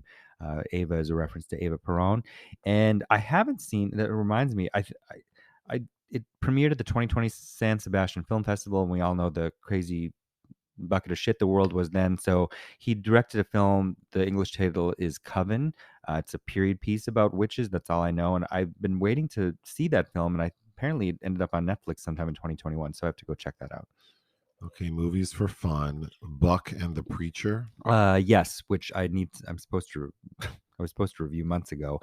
B: Ava is a reference to Eva Peron. And I haven't seen, that reminds me, it premiered at the 2020 San Sebastian Film Festival, and we all know the crazy bucket of shit the world was then. So he directed a film. The English title is Coven. It's a period piece about witches. That's all I know. And I've been waiting to see that film, and apparently it ended up on Netflix sometime in 2021. So I have to go check that out.
A: Okay, movies for fun. Buck and the Preacher.
B: Yes, which I was supposed to review months ago.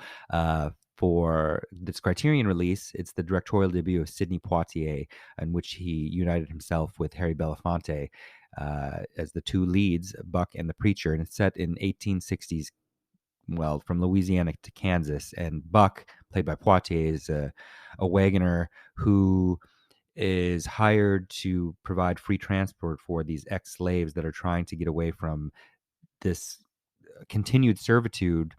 B: For this Criterion release, it's the directorial debut of Sidney Poitier, in which he united himself with Harry Belafonte as the two leads, Buck and the Preacher, and it's set in 1860s. Well, from Louisiana to Kansas, and Buck, played by Poitier, is a wagoner who is hired to provide free transport for these ex-slaves that are trying to get away from this continued servitude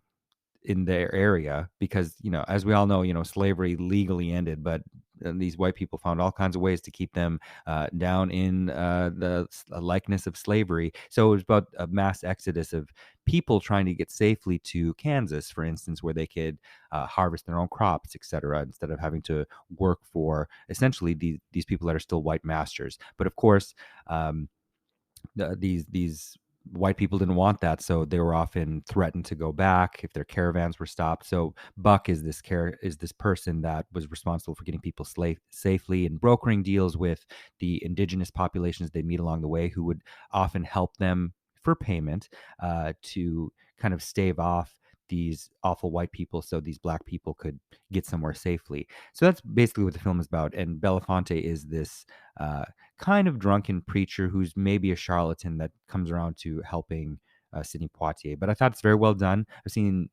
B: in their area because, as we all know, slavery legally ended, but these white people found all kinds of ways to keep them down in the likeness of slavery. So it was about a mass exodus of people trying to get safely to Kansas, for instance, where they could harvest their own crops, etc., instead of having to work for essentially these people that are still white masters. But of course, um, these white people didn't want that, so they were often threatened to go back if their caravans were stopped. So Buck is this person that was responsible for getting people safely and brokering deals with the indigenous populations they meet along the way, who would often help them for payment to kind of stave off these awful white people so these black people could get somewhere safely. So that's basically what the film is about. And Belafonte is this uh, kind of drunken preacher who's maybe a charlatan that comes around to helping Sidney Poitier. But I thought it's very well done. I've seen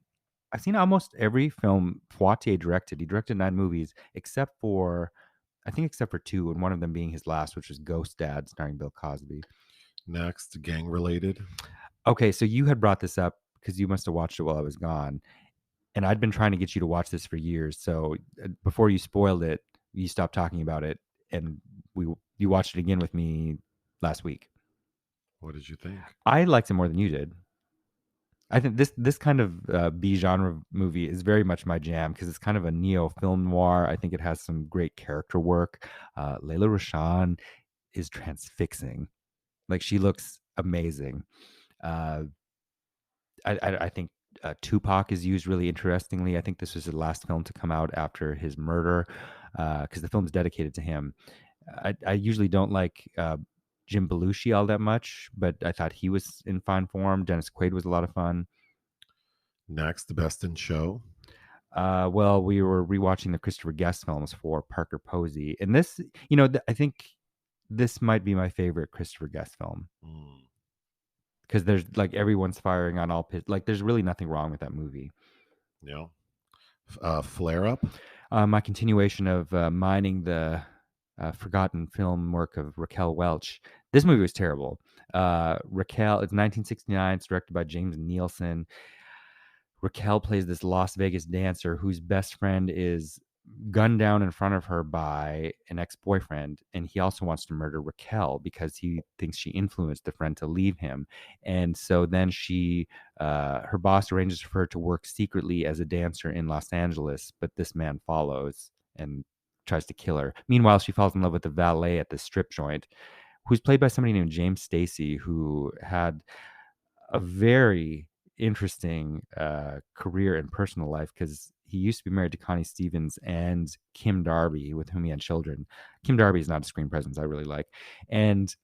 B: almost every film Poitier directed. He directed 9 movies, except for two, and one of them being his last, which was Ghost Dad, starring Bill Cosby.
A: Next, gang related.
B: Okay, so you had brought this up because you must have watched it while I was gone, and I'd been trying to get you to watch this for years. So before you spoiled it, you stopped talking about it, and you watched it again with me last week.
A: What did you think?
B: I liked it more than you did. I think this kind of B genre movie is very much my jam because it's kind of a neo film noir. I think it has some great character work. Layla Rashan is transfixing. Like she looks amazing. Uh, I think Tupac is used really interestingly. I think this was the last film to come out after his murder because the film is dedicated to him. I usually don't like Jim Belushi all that much, but I thought he was in fine form. Dennis Quaid was a lot of fun.
A: Next, Best in Show.
B: Well, we were rewatching the Christopher Guest films for Parker Posey, and this, I think this might be my favorite Christopher Guest film
A: Mm,
B: because there's like everyone's firing on all like there's really nothing wrong with that movie.
A: yeah. Flare Up.
B: My continuation of mining the forgotten film work of Raquel Welch. This movie was terrible. Raquel, it's 1969. It's directed by James Nielsen. Raquel plays this Las Vegas dancer whose best friend is gunned down in front of her by an ex-boyfriend, and he also wants to murder Raquel because he thinks she influenced the friend to leave him. And so then her boss arranges for her to work secretly as a dancer in Los Angeles, but this man follows and tries to kill her. Meanwhile, she falls in love with the valet at the strip joint, who's played by somebody named James Stacy, who had a very interesting career and personal life because he used to be married to Connie Stevens and Kim Darby, with whom he had children. Kim Darby is not a screen presence I really like. And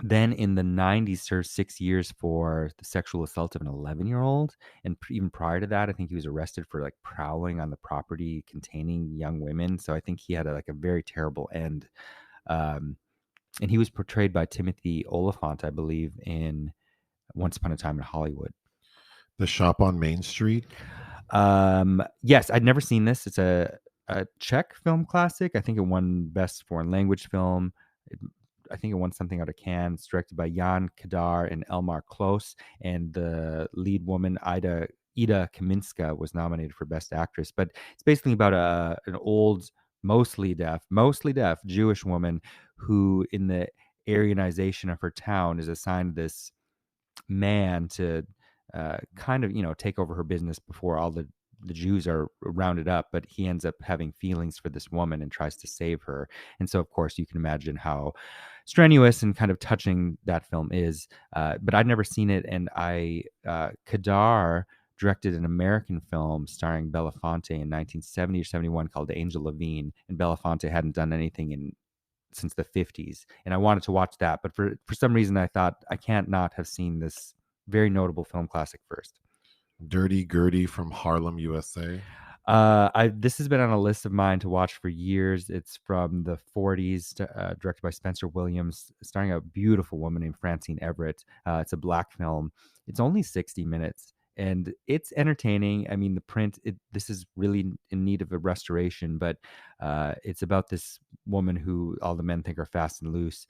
B: then in the 90s, served 6 years for the sexual assault of an 11-year-old. And even prior to that, I think he was arrested for like prowling on the property containing young women. So I think he had a very terrible end. Um, and he was portrayed by Timothy Oliphant, I believe, in Once Upon a Time in Hollywood.
A: The Shop on Main Street.
B: Yes, I'd never seen this. It's a Czech film classic. I think it won Best Foreign Language Film. I think it won something out of Cannes. It's directed by Jan Kadar and Elmar Klos, and the lead woman Ida Kaminska was nominated for Best Actress. But it's basically about an old, mostly deaf Jewish woman who, in the Aryanization of her town, is assigned this man to kind of take over her business before all the Jews are rounded up, but he ends up having feelings for this woman and tries to save her. And so, of course, you can imagine how strenuous and kind of touching that film is. But I'd never seen it, and Kadar directed an American film starring Belafonte in 1970 or 71 called Angel Levine, and Belafonte hadn't done anything since the 50s, and I wanted to watch that, but for some reason I thought I can't not have seen this very notable film classic first.
A: Dirty Gertie from Harlem, USA.
B: This has been on a list of mine to watch for years. It's from the 40s, directed by Spencer Williams, starring a beautiful woman named Francine Everett. It's a black film. It's only 60 minutes, and it's entertaining. I mean, the print, this is really in need of a restoration, but it's about this woman who all the men think are fast and loose.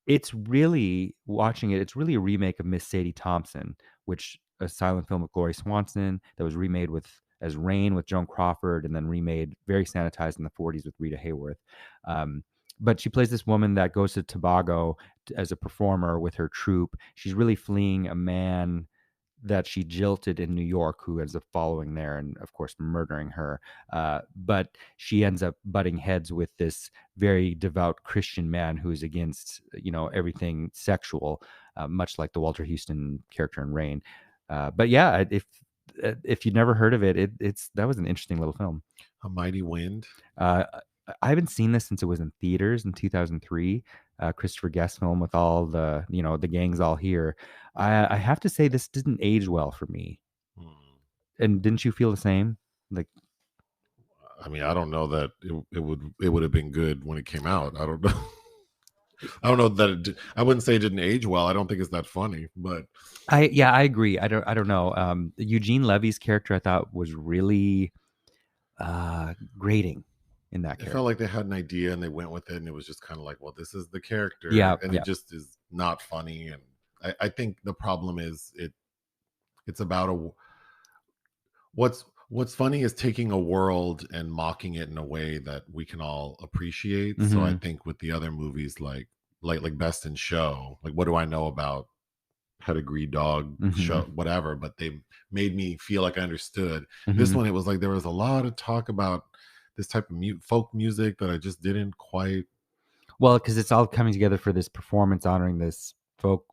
B: It's really watching it, it's really a remake of Miss Sadie Thompson, which a silent film with Gloria Swanson that was remade with as Rain with Joan Crawford and then remade very sanitized in the '40s with Rita Hayworth. Um, but she plays this woman that goes to Tobago as a performer with her troupe. She's really fleeing a man that she jilted in New York, who ends up following there and, of course, murdering her. But she ends up butting heads with this very devout Christian man who's against, everything sexual, much like the Walter Houston character in Rain. But yeah, if you'd never heard of it, that was an interesting little film.
A: A Mighty Wind.
B: Uh, I haven't seen this since it was in theaters in 2003. Christopher Guest film with all the gangs all here. I have to say this didn't age well for me.
A: Hmm.
B: And didn't you feel the same? Like,
A: I mean, I don't know that it would have been good when it came out. I don't know. I don't know that I wouldn't say it didn't age well. I don't think it's that funny, but
B: I agree. I don't know. Eugene Levy's character I thought was really grating in that
A: it felt
B: character.
A: like they had an idea and they went with it, and it was just kind of like, well, this is the character,
B: Yeah,
A: and it
B: yeah.
A: just is not funny. And I think the problem is it's about what's funny is taking a world and mocking it in a way that we can all appreciate. So I
B: Mhm.
A: think with the other movies like Best in Show, like what do I know about pedigree dog show,
B: Mhm.
A: whatever, but they made me feel like I understood. This
B: Mhm.
A: one, it was like there was a lot of talk about this type of folk music that I just didn't quite.
B: Well, because it's all coming together for this performance honoring this folk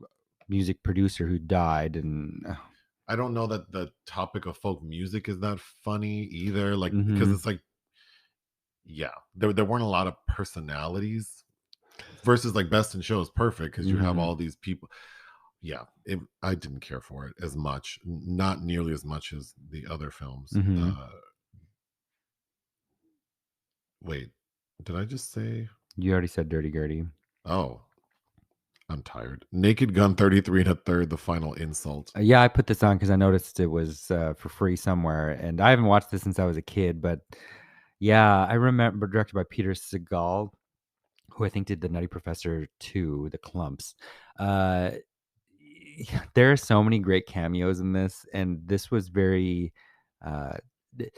B: music producer who died, and
A: I don't know that the topic of folk music is that funny either, like because
B: mhm.
A: it's like, yeah, there weren't a lot of personalities versus like Best in Show is perfect because you have
B: Mhm.
A: all these people. Yeah, I didn't care for it as much, not nearly as much as the other films.
B: Mhm.
A: Wait, did I just say?
B: You already said Dirty Gertie.
A: Oh, I'm tired. Naked Gun 33 and a third, the final insult.
B: Yeah, I put this on because I noticed it was for free somewhere, and I haven't watched this since I was a kid. But yeah, I remember directed by Peter Segal, who I think did the Nutty Professor 2, The Clumps. Uh, there are so many great cameos in this, and this was very. Uh, th-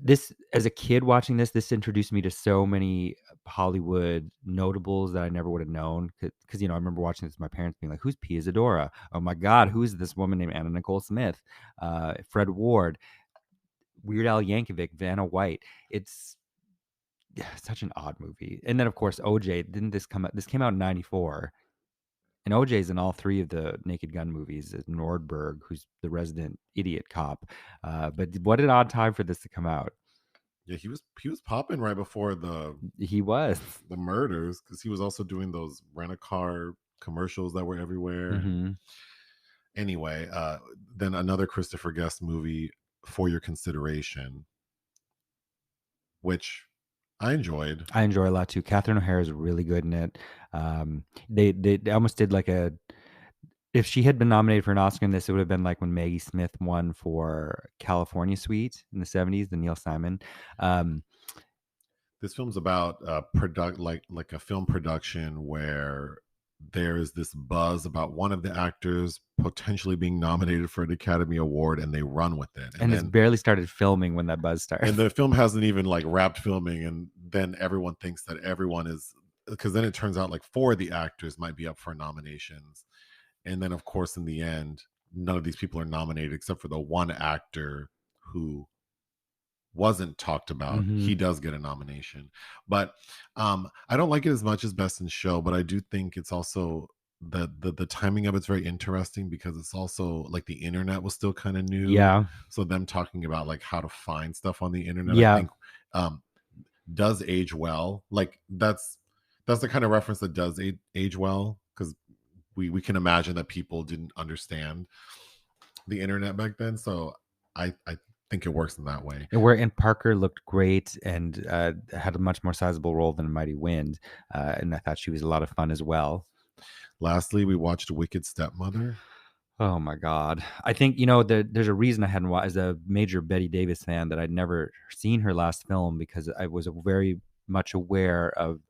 B: this as a kid watching this introduced me to so many Hollywood notables that I never would have known because I remember watching this with my parents being like, "Who's Pia Zadora? Oh my God, who is this woman named Anna Nicole Smith? Fred Ward, Weird Al Yankovic, Vanna White." It's such an odd movie. And then of course OJ. Didn't this come out? This came out in '94. And OJ's in all three of the Naked Gun movies as Nordberg, who's the resident idiot cop. But what an odd time for this to come out.
A: Yeah, he was popping right before the
B: He was.
A: the murders because he was also doing those rent-a-car commercials that were everywhere.
B: Mhm.
A: Anyway, then another Christopher Guest movie, For Your Consideration, which I enjoyed.
B: I enjoy a lot too. Catherine O'Hara is really good in it. They almost did like a if she had been nominated for an Oscar in this, it would have been like when Maggie Smith won for California Suite in the '70s, the Neil Simon. Um,
A: This film's about like a film production where there is this buzz about one of the actors potentially being nominated for an Academy Award, and they run with it.
B: and it's barely started filming when that buzz
A: And
B: starts.
A: the film hasn't even like wrapped filming, and then everyone thinks that everyone is, because then it turns out like four of the actors might be up for nominations, and then of course in the end none of these people are nominated except for the one actor who wasn't talked about. He
B: Mhm.
A: does get a nomination, but I don't like it as much as Best in Show, but I do think it's also the timing of it's very interesting because it's also like the internet was still kind of new,
B: Yeah.
A: so them talking about like how to find stuff on the internet, I
B: Yeah.
A: think um does age well. Like that's the kind of reference that does age well because we can imagine that people didn't understand the internet back then, so I think it works in that way.
B: And Parker looked great and had a much more sizable role than Mighty Wind, and I thought she was a lot of fun as well.
A: Lastly, we watched Wicked Stepmother.
B: Oh my god. I think, there's a reason I hadn't watched as a major Betty Davis fan that I'd never seen her last film because I was very much aware of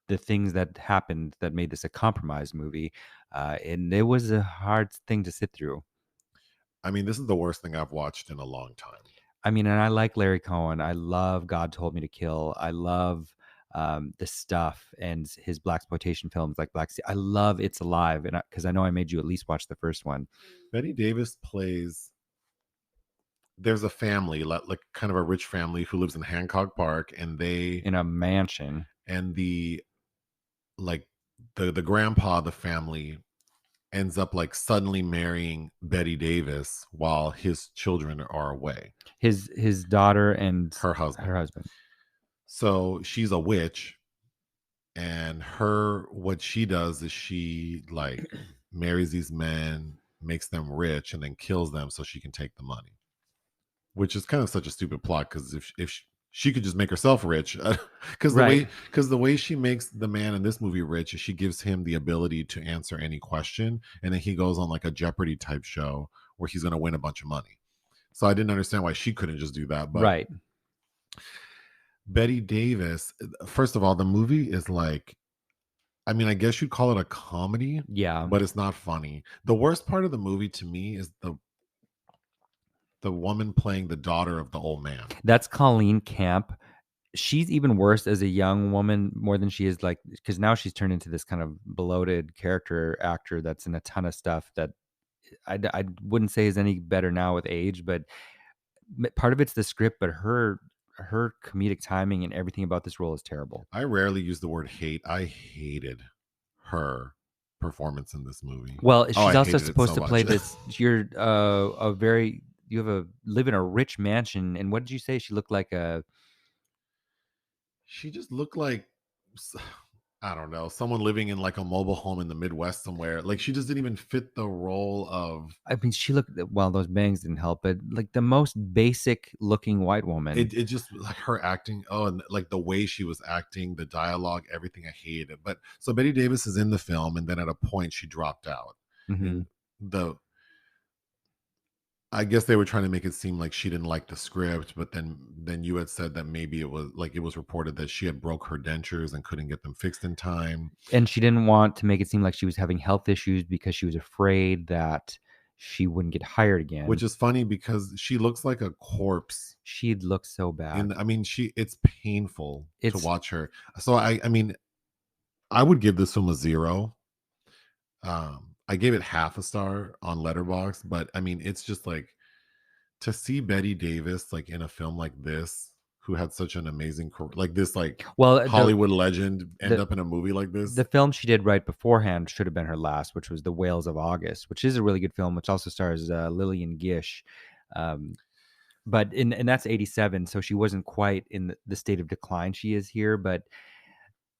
B: the things that happened that made this a compromise movie, and it was a hard thing to sit through.
A: I mean, this is the worst thing I've watched in a long time.
B: I mean, and I like Larry Cohen. I love God Told Me to Kill. I love the stuff and his black exploitation films like Black Sea. I love It's Alive, and because I know I made you at least watch the first one.
A: Betty Davis plays. There's a family, like kind of a rich family, who lives in Hancock Park, and they
B: In a mansion.
A: and the like the grandpa of the family ends up like suddenly marrying Betty Davis while his children are away.
B: His daughter and
A: Her
B: her
A: husband.
B: husband.
A: So she's a witch, and what she does is she like marries these men, makes them rich, and then kills them so she can take the money. Which is kind of such a stupid plot, because if she could just make herself rich, because
B: Right.
A: the way she makes the man in this movie rich is she gives him the ability to answer any question, and then he goes on like a Jeopardy type show where he's going to win a bunch of money. So I didn't understand why she couldn't just do that. But
B: Right.
A: Betty Davis, first of all, the movie is like, I mean, I guess you'd call it a comedy,
B: Yeah.
A: but it's not funny. The worst part of the movie to me is the woman playing the daughter of the old man.
B: That's Colleen Camp. She's even worse as a young woman more than she is like because now she's turned into this kind of bloated character actor that's in a ton of stuff that I wouldn't say is any better now with age, but part of it's the script, but her comedic timing and everything about this role is terrible.
A: I rarely use the word hate. I hated her performance in this movie.
B: Well,
A: Oh,
B: she's
A: I
B: also
A: hated it
B: supposed
A: so
B: to play
A: much.
B: this. You're a very you have a live in a rich mansion, and what did you say? She looked like a.
A: She just looked like, I don't know, someone living in like a mobile home in the Midwest somewhere. Like she just didn't even fit the role of
B: I mean, she looked well. Those bangs didn't help, but like the most basic looking white woman.
A: it. It just like her acting. Oh, and like the way she was acting, the dialogue, everything. I hated it. But so Betty Davis is in the film, and then at a point she dropped out,
B: Hmm.
A: and the I guess they were trying to make it seem like she didn't like the script, but then you had said that maybe it was reported that she had broke her dentures and couldn't get them fixed in time,
B: And she didn't want to make it seem like she was having health issues because she was afraid that she wouldn't get hired again.
A: which is funny because she looks like a corpse.
B: She'd look so bad.
A: I mean, it's painful to
B: It's
A: watch her. So I mean, I would give this film a 0. I gave it half a star on Letterbox, but I mean, it's just like, to see Betty Davis like in a film like this, who had such an amazing career, like this, like
B: well
A: Hollywood legend, end
B: the
A: up in a movie like
B: the
A: this.
B: film she did right beforehand should have been her last, which was The Whales of August, which is a really good film, which also stars Lillian Gish. Um, but and that's 87, so she wasn't quite in the state of decline she is here. But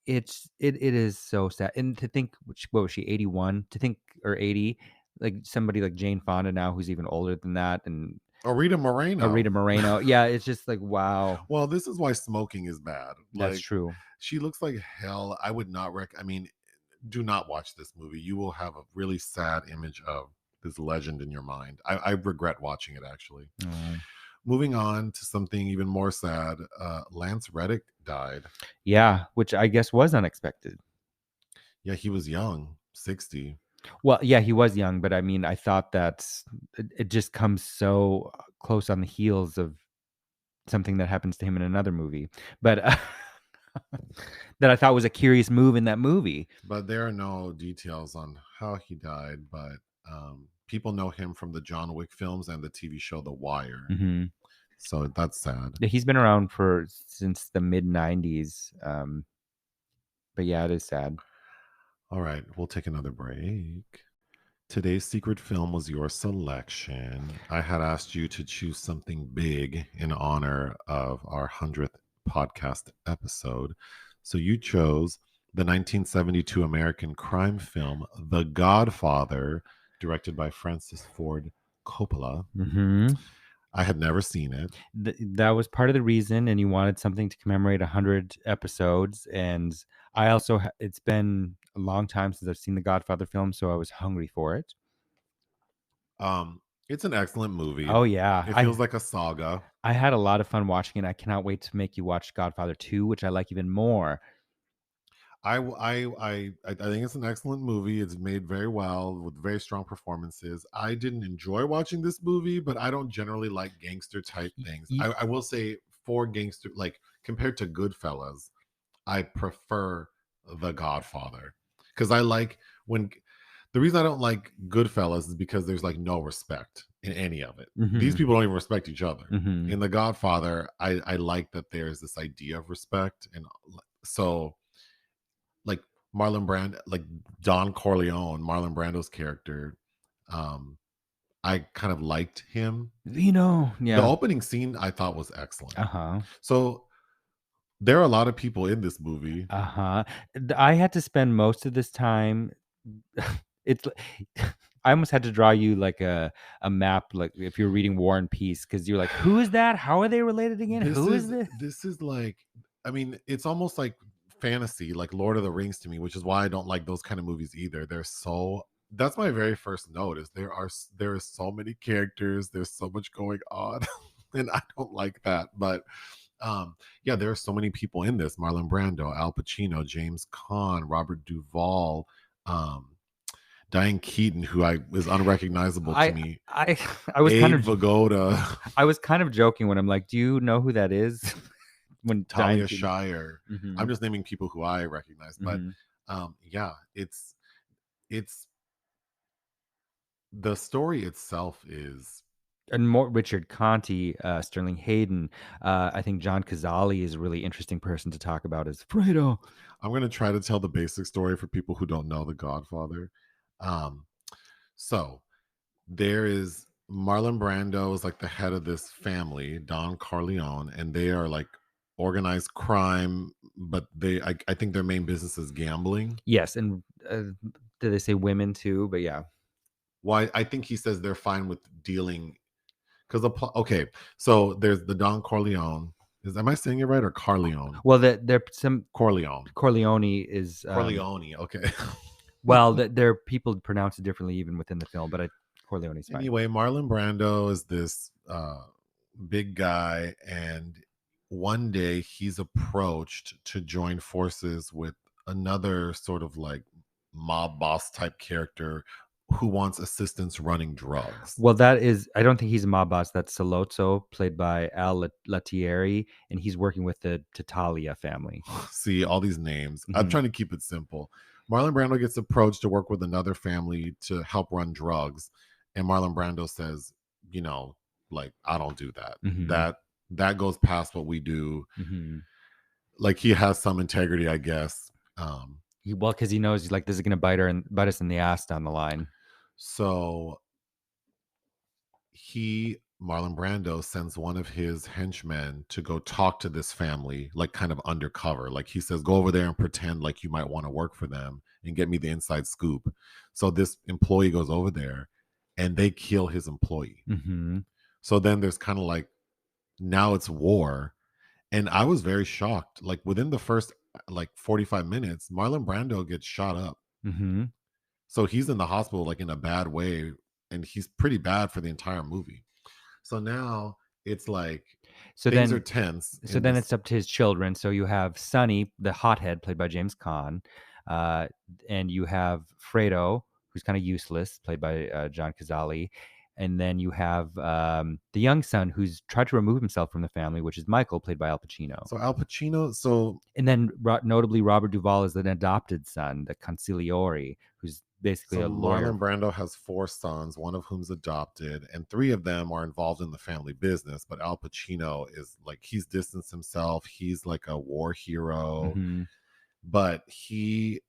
B: it is so sad. And to think, what was she, 81? To think, or 80, like somebody like Jane Fonda now, who's even older than that, and
A: Oh, Rita Moreno.
B: Rita Moreno. Yeah, it's just like wow,
A: Well, this is why smoking is bad.
B: that's
A: Like,
B: true.
A: she looks like hell. I would not I mean, do not watch this movie. You will have a really sad image of this legend in your mind. I regret watching it, actually.
B: Oh.
A: Moving on to something even more sad. Lance Reddick died.
B: Yeah, which I guess was unexpected.
A: Yeah, he was young, 60.
B: Well, yeah, he was young, but I mean, I thought that it just comes so close on the heels of something that happens to him in another movie, but that I thought was a curious move in that movie.
A: But there are no details on how he died. But people know him from the John Wick films and the TV show The Wire.
B: Hmm.
A: So that's sad.
B: He's been around for since the mid '90s, but yeah, it is sad.
A: All right, we'll take another break. Today's secret film was your selection. I had asked you to choose something big in honor of our 100th podcast episode. So you chose the 1972 American crime film, The Godfather, directed by Francis Ford Coppola.
B: Hmm.
A: I had never seen it.
B: That was part of the reason, and you wanted something to commemorate 100 episodes. And I also, it's been a long time since I've seen the Godfather film, so I was hungry for it.
A: It's an excellent movie.
B: Oh, yeah.
A: It feels like a saga.
B: I had a lot of fun watching it. I cannot wait to make you watch Godfather 2, which I like even more.
A: I think it's an excellent movie. It's made very well with very strong performances. I didn't enjoy watching this movie, but I don't generally like gangster type
B: Y
A: things.
B: y
A: I will say for gangster, like compared to Goodfellas, I prefer The Godfather because I like when the reason I don't like Goodfellas is because there's like no respect in any of it. These
B: Mhm,
A: people don't even respect each other.
B: mhm.
A: In The Godfather, I like that there's this idea of respect, and so like like Don Corleone, Marlon Brando's character, um, I kind of liked him.
B: Vino,
A: The
B: yeah.
A: opening scene I thought was excellent.
B: Uh-huh,
A: So there are a lot of people in this movie.
B: uh-huh. I had to spend most of this time it's li I almost had to draw you like a map, like if you're reading War and Peace, because 'cause you're like, "Who is that? How are they related again? Who is this?"
A: This is like, I mean, it's almost like fantasy, like Lord of the Rings to me, which is why I don't like those kind of movies either. They're so That's my very first note is there are so many characters, there's so much going on, and I don't like that. But yeah, there are so many people in this: Marlon Brando, Al Pacino, James Caan, Robert Duvall, um, Diane Keaton, who I is unrecognizable to
B: I
A: me,
B: I I was kind
A: Abe
B: of
A: Vigoda,
B: I was kind of joking when I'm like, "Do you know who that is?" When Diane
A: Talia
B: Keaton.
A: Shire. I'm
B: Mhm,
A: just naming people who I recognize, but
B: mhm.
A: yeah, it's the story itself is.
B: And more Richard Conte, Sterling Hayden, I think John Cazale is a really interesting person to talk about as Fredo.
A: I'm gonna try to tell the basic story for people who don't know The Godfather. Um, so there is Marlon Brando is like the head of this family, Don Corleone, and they are like organized crime, but I think their main business is gambling.
B: Yes, and, did they say women too? But yeah.
A: Why I think he says they're fine with dealing because okay, so there's the Don Corleone. Am I saying it right or Carleone?
B: Well, there some
A: Corleone.
B: Corleone is,
A: Corleone. Okay.
B: well, there people pronounce it differently even within the film, but Corleone's fine.
A: Anyway, Marlon Brando is this big guy, and one day he's approached to join forces with another sort of like mob boss type character who wants assistance running drugs.
B: Well, that is I don't think he's a mob boss, that's Salozzo, played by Al Lettieri, and he's working with the Tattaglia family.
A: See all these names. I'm
B: Mhm,
A: trying to keep it simple. Marlon Brando gets approached to work with another family to help run drugs, and Marlon Brando says, you know, like I don't do that.
B: mhm,
A: That goes past what we do.
B: mhm.
A: Like he has some integrity, I guess.
B: Well, because he knows he's like, "This is gonna bite us in the ass down the line."
A: So Marlon Brando sends one of his henchmen to go talk to this family, like kind of undercover. Like he says, go over there and pretend like you might want to work for them and get me the inside scoop. So this employee goes over there and they kill his employee.
B: Mhm,
A: So then there's kind of like now it's war. And I was very shocked. Like within the first like 45 minutes, Marlon Brando gets shot up.
B: mhm.
A: So he's in the hospital like in a bad way. And he's pretty bad for the entire movie. So now it's like
B: So
A: things are
B: then
A: tense
B: so
A: in
B: then
A: this.
B: it's up to his children. So you have Sonny, the hothead, played by James Caan, uh, and you have Fredo, who's kinda useless, played by, John Cazale, and then you have, the young son who's tried to remove himself from the family, which is Michael, played by Al Pacino.
A: So Al Pacino, so
B: And then notably, Robert Duvall is an adopted son, the consigliere, who's basically
A: so
B: a lawyer.
A: Marlon Brando has four sons, one of whom's adopted, and three of them are involved in the family business. But Al Pacino is like he's distanced himself. He's like a war hero,
B: Mhm,
A: but he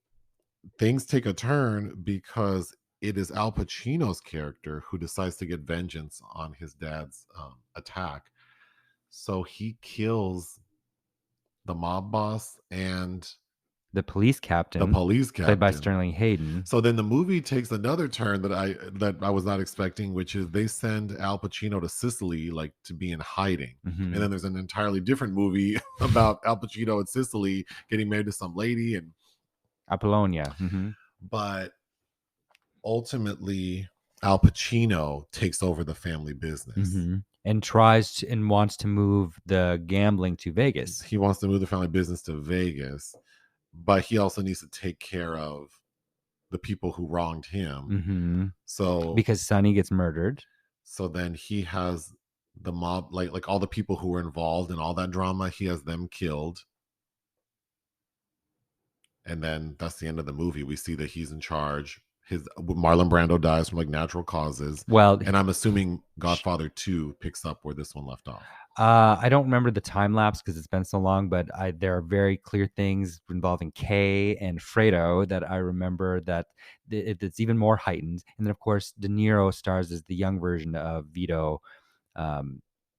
A: things take a turn because it is Al Pacino's character who decides to get vengeance on his dad's attack. So he kills the mob boss and
B: the police
A: the
B: captain,
A: police
B: played by
A: captain.
B: Sterling Hayden.
A: So then the movie takes another turn that I was not expecting, which is they send Al Pacino to Sicily, like to be in hiding. And
B: Mhm.
A: then there's an entirely different movie about Al Pacino in Sicily getting married to some lady. And
B: Apollonia, mhm.
A: but ultimately, Al Pacino takes over the family business.
B: And tries to, and wants to move the gambling to Vegas.
A: He wants to move the family business to Vegas, but he also needs to take care of the people who wronged him. So
B: Because Sonny gets murdered.
A: so then he has the mob, like all the people who were involved in all that drama, he has them killed. And then that's the end of the movie. We see that he's in charge. His Marlon Brando dies from like natural causes.
B: Well,
A: And I'm assuming Godfather 2 picks up where this one left off.
B: I don't remember the time lapse because it's been so long, but there are very clear things involving Kay and Fredo that I remember that it's even more heightened. And then, of course, De Niro stars as the young version of Vito,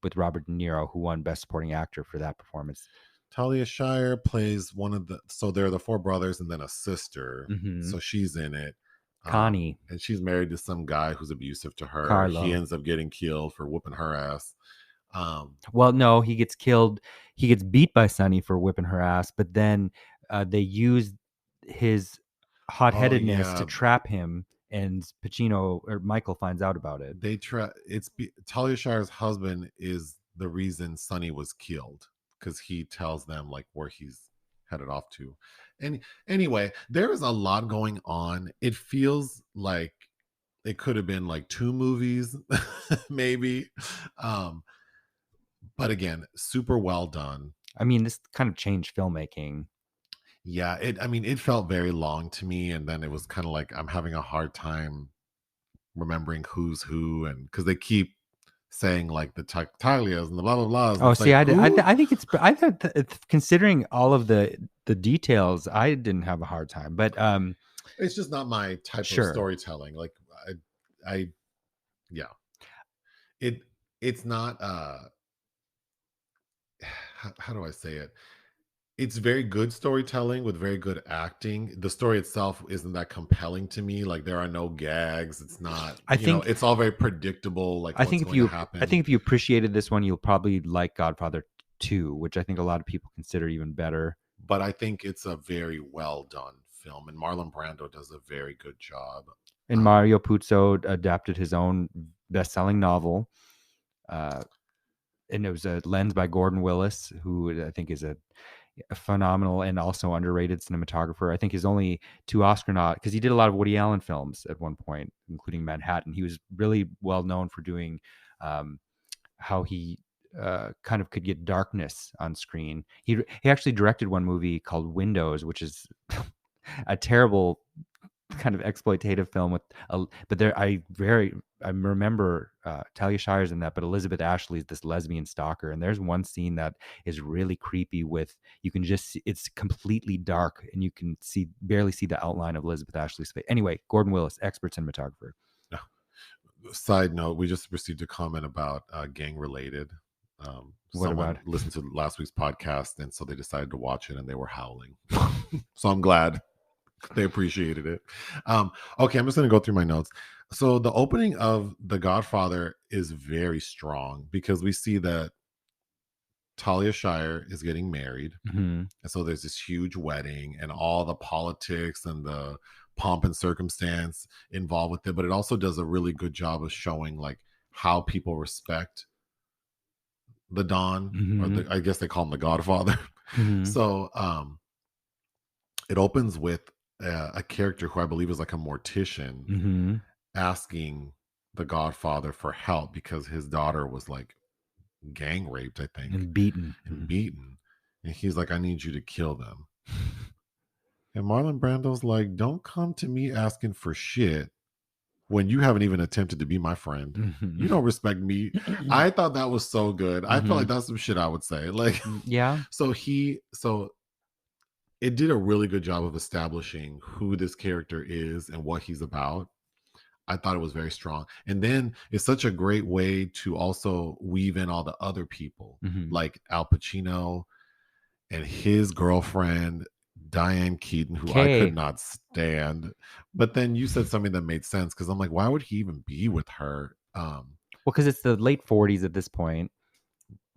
B: with Robert De Niro, who won Best Supporting Actor for that performance.
A: Talia Shire plays one of the, so they're the four brothers and then a sister.
B: Mm-hmm.
A: So she's in it.
B: Connie.
A: And she's married to some guy who's abusive to her.
B: Carlo.
A: He ends up getting killed for whooping her ass.
B: Well, no, he gets killed. He gets beat by Sonny for whipping her ass, but then they use his hot-headedness to trap him, and Pacino or Michael finds out about it.
A: Talia Shire's husband is the reason Sonny was killed, because he tells them like where he's headed off to. And anyway, there is a lot going on. It feels like it could have been like 2 movies, maybe. But again, super well done.
B: I mean, this kind of changed filmmaking.
A: Yeah, it felt very long to me, and then it was kind of like I'm having a hard time remembering who's who, and because they keep saying like the Talias and the blah blah blahs.
B: Oh, see,
A: like,
B: I think I thought considering all of the details, I didn't have a hard time, but
A: it's just not my type of storytelling. Like I yeah, it's not. How do I say it? It's very good storytelling with very good acting. The story itself isn't that compelling to me. Like there are no gags. It's not. I think it's all very predictable. Like what's going to happen.
B: I think if you appreciated this one, you'll probably like Godfather 2, which I think a lot of people consider even better.
A: But I think it's a very well done film, and Marlon Brando does a very good job.
B: And Mario Puzo adapted his own best-selling novel, and it was a lens by Gordon Willis, who I think is a phenomenal and also underrated cinematographer. I think his only 2 Oscar nods, because he did a lot of Woody Allen films at one point, including Manhattan. He was really well known for doing how he kind of could get darkness on screen. He actually directed one movie called Windows, which is a terrible kind of exploitative film with but there I remember Talia Shire's in that, but Elizabeth Ashley's this lesbian stalker, and there's one scene that is really creepy with, you can just see, it's completely dark and you can barely see the outline of Elizabeth Ashley's face. Anyway, Gordon Willis, expert cinematographer.
A: Side note, we just received a comment about gang related. Someone listened to last week's podcast, and so they decided to watch it and they were howling. So I'm glad they appreciated it. Okay, I'm just going to go through my notes. So the opening of The Godfather is very strong because we see that Talia Shire is getting married. And so there's this huge wedding and all the politics and the pomp and circumstance involved with it. But it also does a really good job of showing like how people respect the Don, or I guess they call him the Godfather. So it opens with a character who I believe is like a mortician asking the Godfather for help because his daughter was like gang raped, I think,
B: and beaten.
A: And he's like, I need you to kill them. And Marlon Brando's like, don't come to me asking for shit when you haven't even attempted to be my friend. You don't respect me. I thought that was so good. I felt like that's some shit I would say. Like,
B: yeah.
A: So it did a really good job of establishing who this character is and what he's about. I thought it was very strong. And then it's such a great way to also weave in all the other people, like Al Pacino and his girlfriend, Diane Keaton, who I could not stand. But then you said something that made sense, because I'm like, why would he even be with her?
B: Well, because it's the late 40s at this point.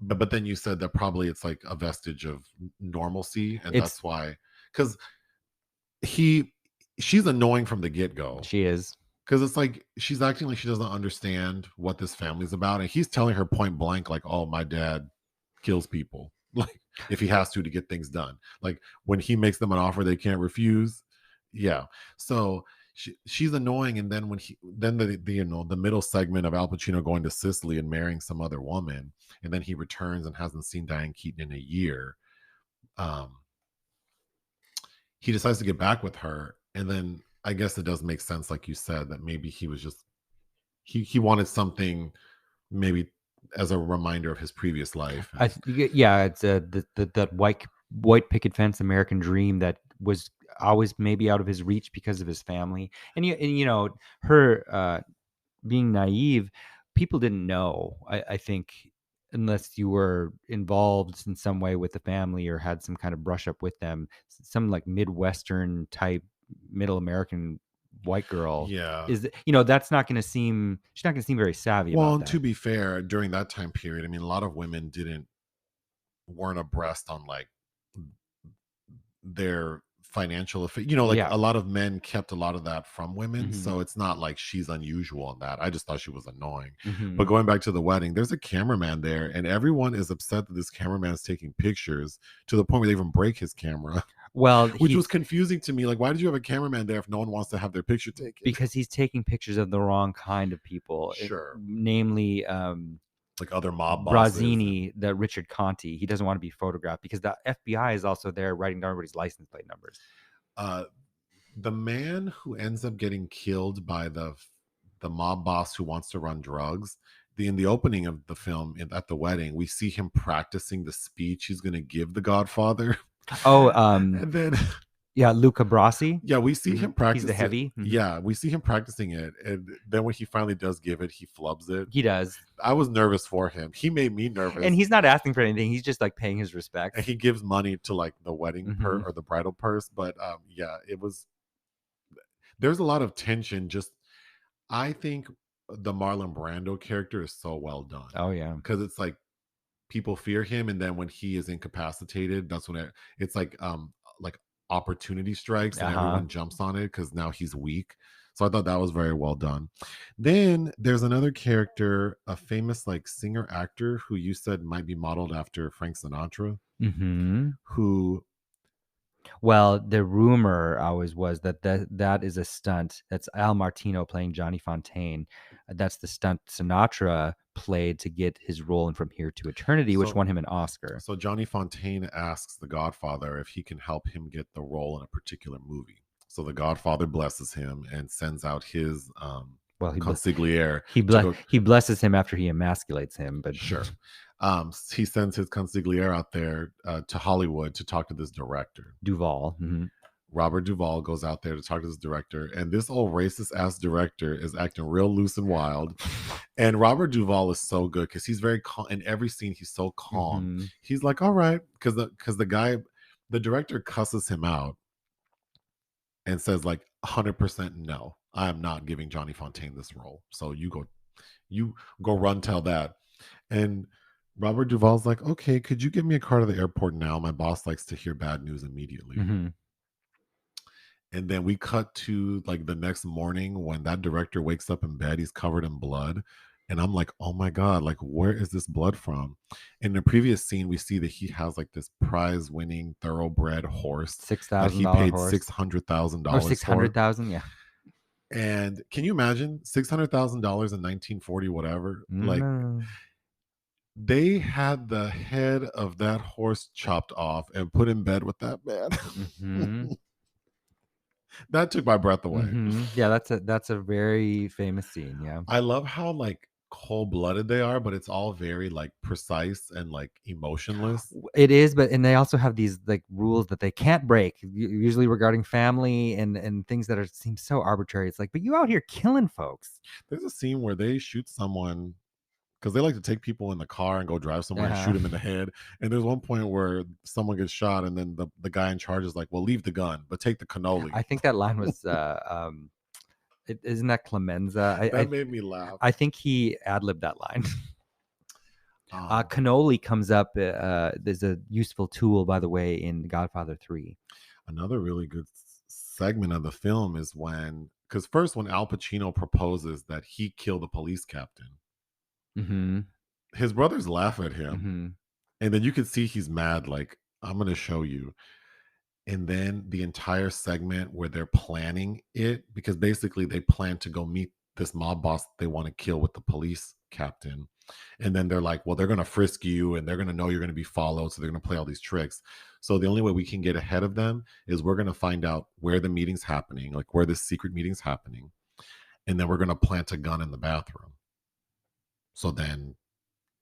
A: But then you said that probably it's like a vestige of normalcy, and that's why, because she's annoying from the get-go.
B: She is.
A: because it's like she's acting like she doesn't understand what this family's about, and he's telling her point blank, like, "Oh, my dad kills people, like if he has to get things done. Like when he makes them an offer they can't refuse." Yeah, so she's annoying, and then when then the the middle segment of Al Pacino going to Sicily and marrying some other woman, and then he returns and hasn't seen Diane Keaton in a year. Um, he decides to get back with her, and then I guess it does make sense, like you said, that maybe he was just he wanted something maybe as a reminder of his previous life. And
B: Yeah, it's that white picket fence American dream that was always maybe out of his reach because of his family. And you know, her being naive, people didn't know. I think unless you were involved in some way with the family or had some kind of brush up with them, some like Midwestern type middle American white girl
A: yeah,
B: is, you know, that's not going to seem, she's not going to seem very savvy
A: well,
B: about
A: and to
B: that.
A: be fair, during that time period, I mean, a lot of women didn't weren't abreast on like their financial like
B: Yeah.
A: a lot of men kept a lot of that from women,
B: Hmm.
A: so it's not like she's unusual in that. I just thought she was annoying. But
B: Hmm.
A: going back to the wedding, there's a cameraman there, and everyone is upset that this cameraman is taking pictures, to the point where they even break his camera.
B: Well,
A: Which was
B: he's
A: confusing to me. Like, why did you have a cameraman there if no one wants to have their picture taken?
B: because he's taking pictures of the wrong kind of people,
A: Sure,
B: namely
A: like other mob bosses. And
B: Brazzini, the Richard Conti. He doesn't want to be photographed because the FBI is also there writing down everybody's license plate numbers.
A: uh the man who ends up getting killed by the mob boss who wants to run drugs, in the opening of the film, at the wedding, we see him practicing the speech he's going to give the Godfather.
B: Oh,
A: And then
B: yeah, Luca Brasi.
A: yeah, we see him
B: He's the
A: practice it.
B: heavy.
A: Yeah, we see him practicing it, and then when he finally does give it, he flubs it.
B: He does,
A: I was nervous for him. He made me
B: and
A: nervous.
B: he's not asking for anything. He's just like paying his
A: And
B: respects.
A: he gives money to like the wedding
B: Hmm.
A: or the bridal purse, but yeah, it was, there's a lot of tension. Just, I think the Marlon Brando character is so well done,
B: Oh yeah.
A: because it's like people fear him, and then when he is incapacitated, that's when it's like opportunity strikes, and
B: Uh huh.
A: everyone jumps on it because now he's weak. So I thought that was very well done. Then there's another character, a famous like singer actor who you said might be modeled after Frank Sinatra,
B: Hmm.
A: who
B: Well, the rumor always was that is a stunt. That's Al Martino playing Johnny Fontaine. That's the stunt Sinatra played to get his role in From Here to Eternity, which
A: so
B: won him an Oscar.
A: so Johnny Fontaine asks the Godfather if he can help him get the role in a particular movie. So the Godfather blesses him and sends out his
B: Well,
A: consigliere to go.
B: he blesses him after he emasculates him, but
A: Sure. He sends his consigliere out there to Hollywood to talk to this director.
B: Duval.
A: Robert Duvall goes out there to talk to this director, and this old racist ass director is acting real loose and wild. And Robert Duvall is so good because he's very calm in every scene. He's so calm.
B: Hmm.
A: He's like, all right, because the director cusses him out and says like 100% no, I am not giving Johnny Fontaine this role. So you go run tell that. And Robert Duvall's like, okay, could you give me a car to the airport now? My boss likes to hear bad news immediately.
B: Hmm.
A: And then we cut to like the next morning when that director wakes up in bed, he's covered in blood. And I'm like, oh my God, like, where is this blood from? In the previous scene, we see that he has like this prize winning thoroughbred horse
B: Six
A: that
B: thousand
A: he
B: dollar
A: paid
B: horse or
A: $600,000 for.
B: 600,000. Yeah.
A: And can you imagine $600,000 in 1940, whatever? Like,
B: No.
A: they had the head of that horse chopped off and put in bed with that
B: Hmm.
A: man. That took my breath away.
B: Hmm. Yeah, that's a very famous scene. Yeah.
A: I love how like cold blooded they are, but it's all very like precise and like emotionless.
B: It is, but and they also have these like rules that they can't break, usually regarding family and things that seem so arbitrary. It's like, but you out here killing folks.
A: There's a scene where they shoot someone because they like to take people in the car and go drive somewhere and shoot
B: Uh-huh.
A: them in the head. And there's one point where someone gets shot, and then the guy in charge is like, well, leave the gun, but take the cannoli.
B: I think that line was isn't that Clemenza?
A: That made me laugh.
B: I think he ad-libbed that line.
A: Um,
B: Cannoli comes up. There's a useful tool, by the way, in Godfather 3.
A: Another really good segment of the film is when because first when Al Pacino proposes that he killed the police captain,
B: Mhm.
A: his brothers laugh at him,
B: Mhm.
A: and then you can see he's mad. Like, I'm gonna show you. And then the entire segment where they're planning it, because basically they plan to go meet this mob boss they want to kill with the police captain. And then they're like, well, they're going to frisk you and they're going to know you're going to be followed. So they're going to play all these tricks. So the only way we can get ahead of them is we're going to find out where the meeting's happening, like where this secret meeting's happening. And then we're going to plant a gun in the bathroom. So then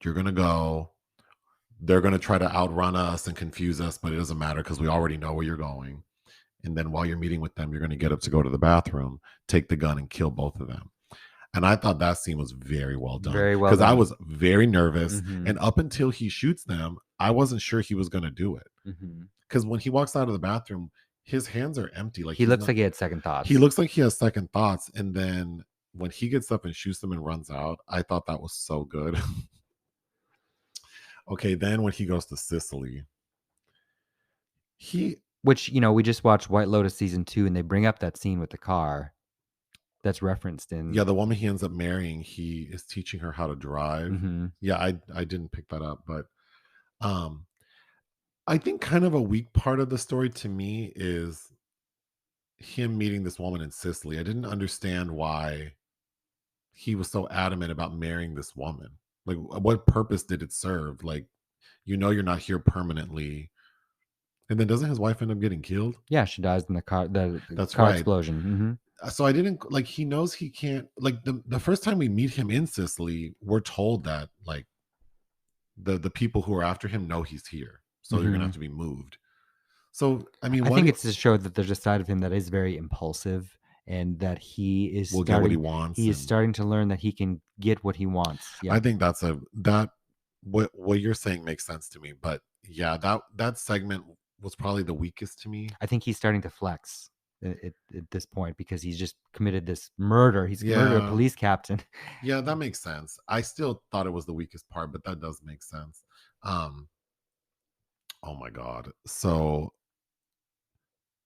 A: you're going to go, they're going to try to outrun us and confuse us, but it doesn't matter because we already know where you're going. And then while you're meeting with them, you're going to get up to go to the bathroom, take the gun, and kill both of them. And I thought that scene was very well done
B: Very well
A: because I
B: done.
A: was very nervous.
B: Mhm.
A: And up until he shoots them, I wasn't sure he was going to do it.
B: Mhm.
A: Because when he walks out of the bathroom, his hands are empty. Like
B: He
A: he's
B: looks
A: not,
B: like he had second
A: he
B: thoughts.
A: looks like he has second thoughts. And then when he gets up and shoots them and runs out, I thought that was so good. Okay, then when he goes to Sicily, he,
B: Which, we just watched White Lotus season 2, and they bring up that scene with the car that's referenced in.
A: yeah, the woman he ends up marrying, he is teaching her how to drive.
B: Mhm.
A: Yeah, I didn't pick that up, but um I think kind of a weak part of the story to me is him meeting this woman in Sicily. I didn't understand why he was so adamant about marrying this woman. Like, what purpose did it serve? Like, you're not here permanently. And then doesn't his wife end up getting killed?
B: Yeah, she dies in the
A: That's
B: car
A: right.
B: explosion. Mhm.
A: So I didn't like, he knows he can't, like, the first time we meet him in Sicily, we're told that like the people who are after him know he's here. So you're gonna have
B: Mhm.
A: to be moved. So I mean,
B: I
A: why
B: think
A: do
B: it's to show that there's a side of him that is very impulsive, and that
A: we'll get what he wants?
B: he is
A: And
B: starting to learn that he can get what he wants.
A: I
B: Yeah.
A: think that's a that what you're saying makes sense to me. But yeah, that segment was probably the weakest to me.
B: I think he's starting to flex at this point because he's just committed this murder. He's murdered a
A: Yeah,
B: police captain.
A: yeah, that makes sense. I still thought it was the weakest part, but that does make sense. Um, oh my god. So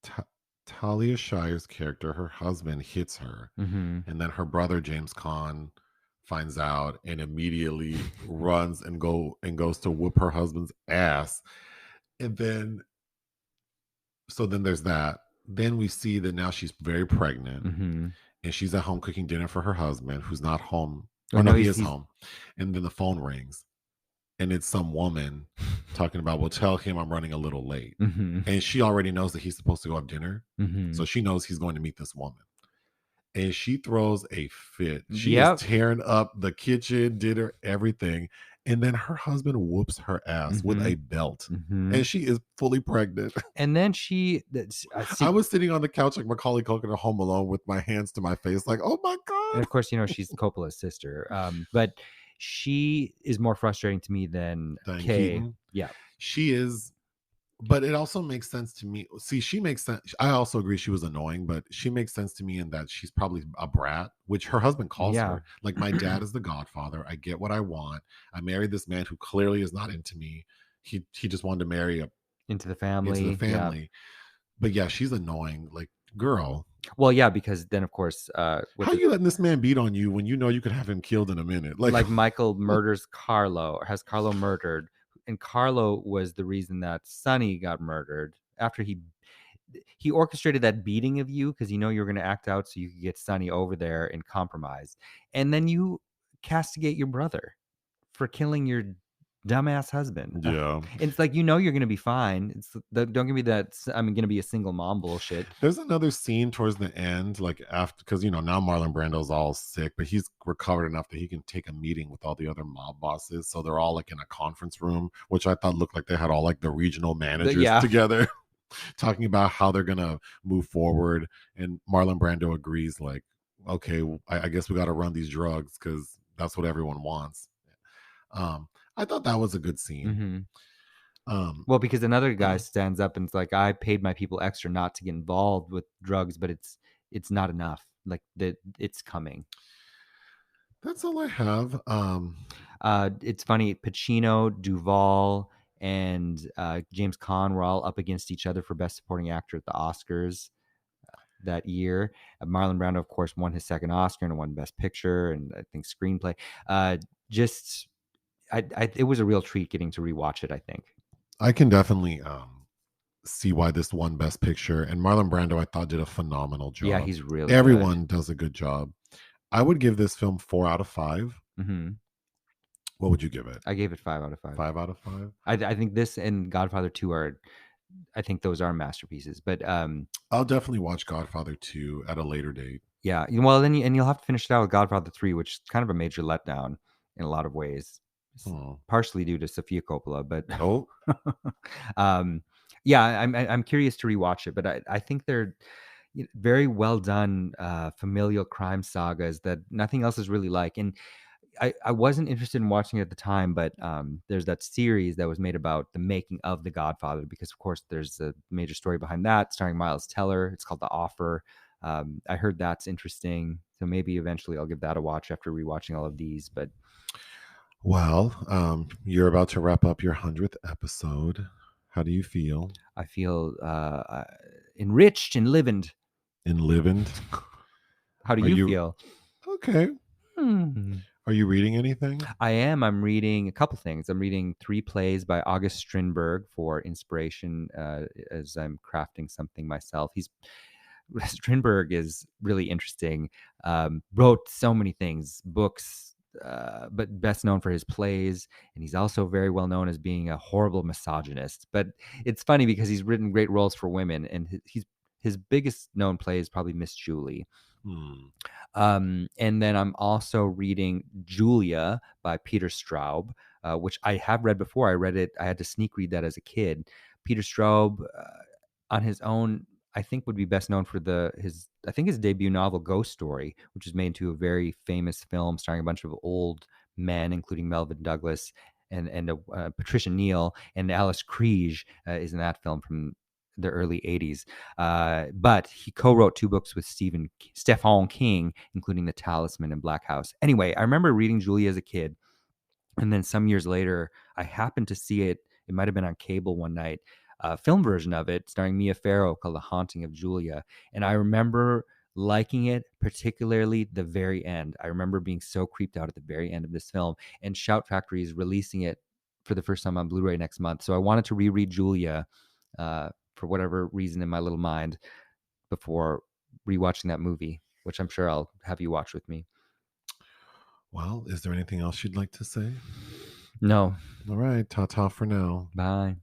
A: Ta Talia Shire's character, her husband hits her,
B: Mhm.
A: and then her brother James Caan finds out and immediately runs and goes to whoop her husband's ass. And then so then there's that. Then we see that now she's very pregnant
B: Mhm.
A: and she's at home cooking dinner for her husband who's not home.
B: Oh,
A: Or no,
B: no,
A: he
B: he's
A: is
B: he's
A: home. And then the phone rings and it's some woman talking about, well, tell him I'm running a little late.
B: Mhm.
A: And she already knows that he's supposed to go have dinner. So
B: Mhm.
A: she knows he's going to meet this woman. And she throws a fit. She is
B: Yep.
A: tearing up the kitchen, dinner, everything. And then her husband whoops her ass with a
B: Mhm.
A: belt. And
B: Mhm.
A: she is fully pregnant.
B: And then she that's
A: I
B: see
A: was sitting on the couch like Macaulay Culkin at Home Alone with my hands to my face, like, oh my
B: and
A: God.
B: of course, she's Coppola's sister. But she is more frustrating to me than
A: Diane
B: Kay.
A: Keaton.
B: Yeah.
A: She is, but it also makes sense to me. See, she makes sense. I also agree she was annoying, but she makes sense to me in that she's probably a brat, which her husband calls
B: Yeah.
A: her. Like, my dad is the godfather. I get what I want. I married this man who clearly is not into me. He just wanted to marry
B: Into the
A: into the
B: family. Yeah.
A: family. But yeah, she's annoying. Like, girl,
B: Well, yeah, because then of course,
A: how you letting this man beat on you when you know you could have him killed in a minute? Like,
B: like Michael murders Carlo or has Carlo murdered, and Carlo was the reason that Sonny got murdered after he orchestrated that beating of you because you're going to act out so you could get Sonny over there and compromise, and then you castigate your brother for killing your dumbass husband.
A: yeah.
B: It's like you're going to be fine. Don't give me that I'm going to be a single mom bullshit.
A: There's another scene towards the end, like after, because now Marlon Brando's all sick, but he's recovered enough that he can take a meeting with all the other mob bosses. So they're all like in a conference room, which I thought looked like they had all like the regional managers
B: Yeah.
A: together, talking about how they're gonna move forward. And Marlon Brando agrees, like, okay, I guess we got to run these drugs because that's what everyone wants. I thought that was a good scene.
B: Hmm.
A: Um,
B: Well, because another guy stands up and it's like, I paid my people extra not to get involved with drugs, but it's not enough. Like that, it's coming.
A: that's all I have.
B: It's funny. Pacino, Duvall, and James Caan were all up against each other for Best Supporting Actor at the Oscars. that year. Marlon Brando, of course, won his second Oscar and won Best Picture and I think screenplay. Just it was a real treat getting to rewatch it, I think.
A: I can definitely see why this won Best Picture. And Marlon Brando, I thought, did a phenomenal
B: Yeah,
A: job.
B: he's really good.
A: Everyone does a good job. I would give this film 4 out of 5.
B: Hmm.
A: What would you give it?
B: I gave it 5 out of 5.
A: 5 out of 5.
B: I think this and Godfather 2 are, I think those are masterpieces. But
A: I'll definitely watch Godfather 2 at a later date.
B: yeah, well, then you'll have to finish it out with Godfather 3, which is kind of a major letdown in a lot of ways.
A: Oh,
B: Partially due to Sofia Coppola, but
A: oh,
B: um, yeah, I'm curious to rewatch it. But I think they're very well done familial crime sagas that nothing else is really like. And I wasn't interested in watching it at the time, but there's that series that was made about the making of The Godfather, because of course there's a major story behind that, starring Miles Teller. It's called The Offer. I heard that's interesting, so maybe eventually I'll give that a watch after rewatching all of these. But
A: well, you're about to wrap up your 100th episode. How do you feel?
B: I feel enriched and livened.
A: Enlivened?
B: How do
A: Are
B: you
A: you
B: feel?
A: okay?
B: Hmm.
A: Are you reading anything?
B: I am. I'm reading a couple things. I'm reading 3 plays by August Strindberg for inspiration as I'm crafting something myself. Strindberg is really interesting. Wrote so many things, books, but best known for his plays. And he's also very well known as being a horrible misogynist. But it's funny because he's written great roles for women, and his biggest known play is probably Miss Julie.
A: Hmm.
B: And then I'm also reading Julia by Peter Straub, which I have read before. I read it. I had to sneak read that as a kid. Peter Straub, on his own, I think would be best known for his debut novel Ghost Story, which was made into a very famous film starring a bunch of old men, including Melvin Douglas and Patricia Neal, and Alice Krige is in that film from the early 80s. But he co-wrote 2 books with Stephen King, including The Talisman and Black House. Anyway, I remember reading Julia as a kid, and then some years later, I happened to see it. It might have been on cable one night, a film version of it starring Mia Farrow called The Haunting of Julia. And I remember liking it, particularly the very end. I remember being so creeped out at the very end of this film. And Shout Factory is releasing it for the first time on Blu-ray next month. So I wanted to reread Julia for whatever reason in my little mind before rewatching that movie, which I'm sure I'll have you watch with me.
A: Well, is there anything else you'd like to say?
B: No.
A: All right, ta-ta for now.
B: Bye.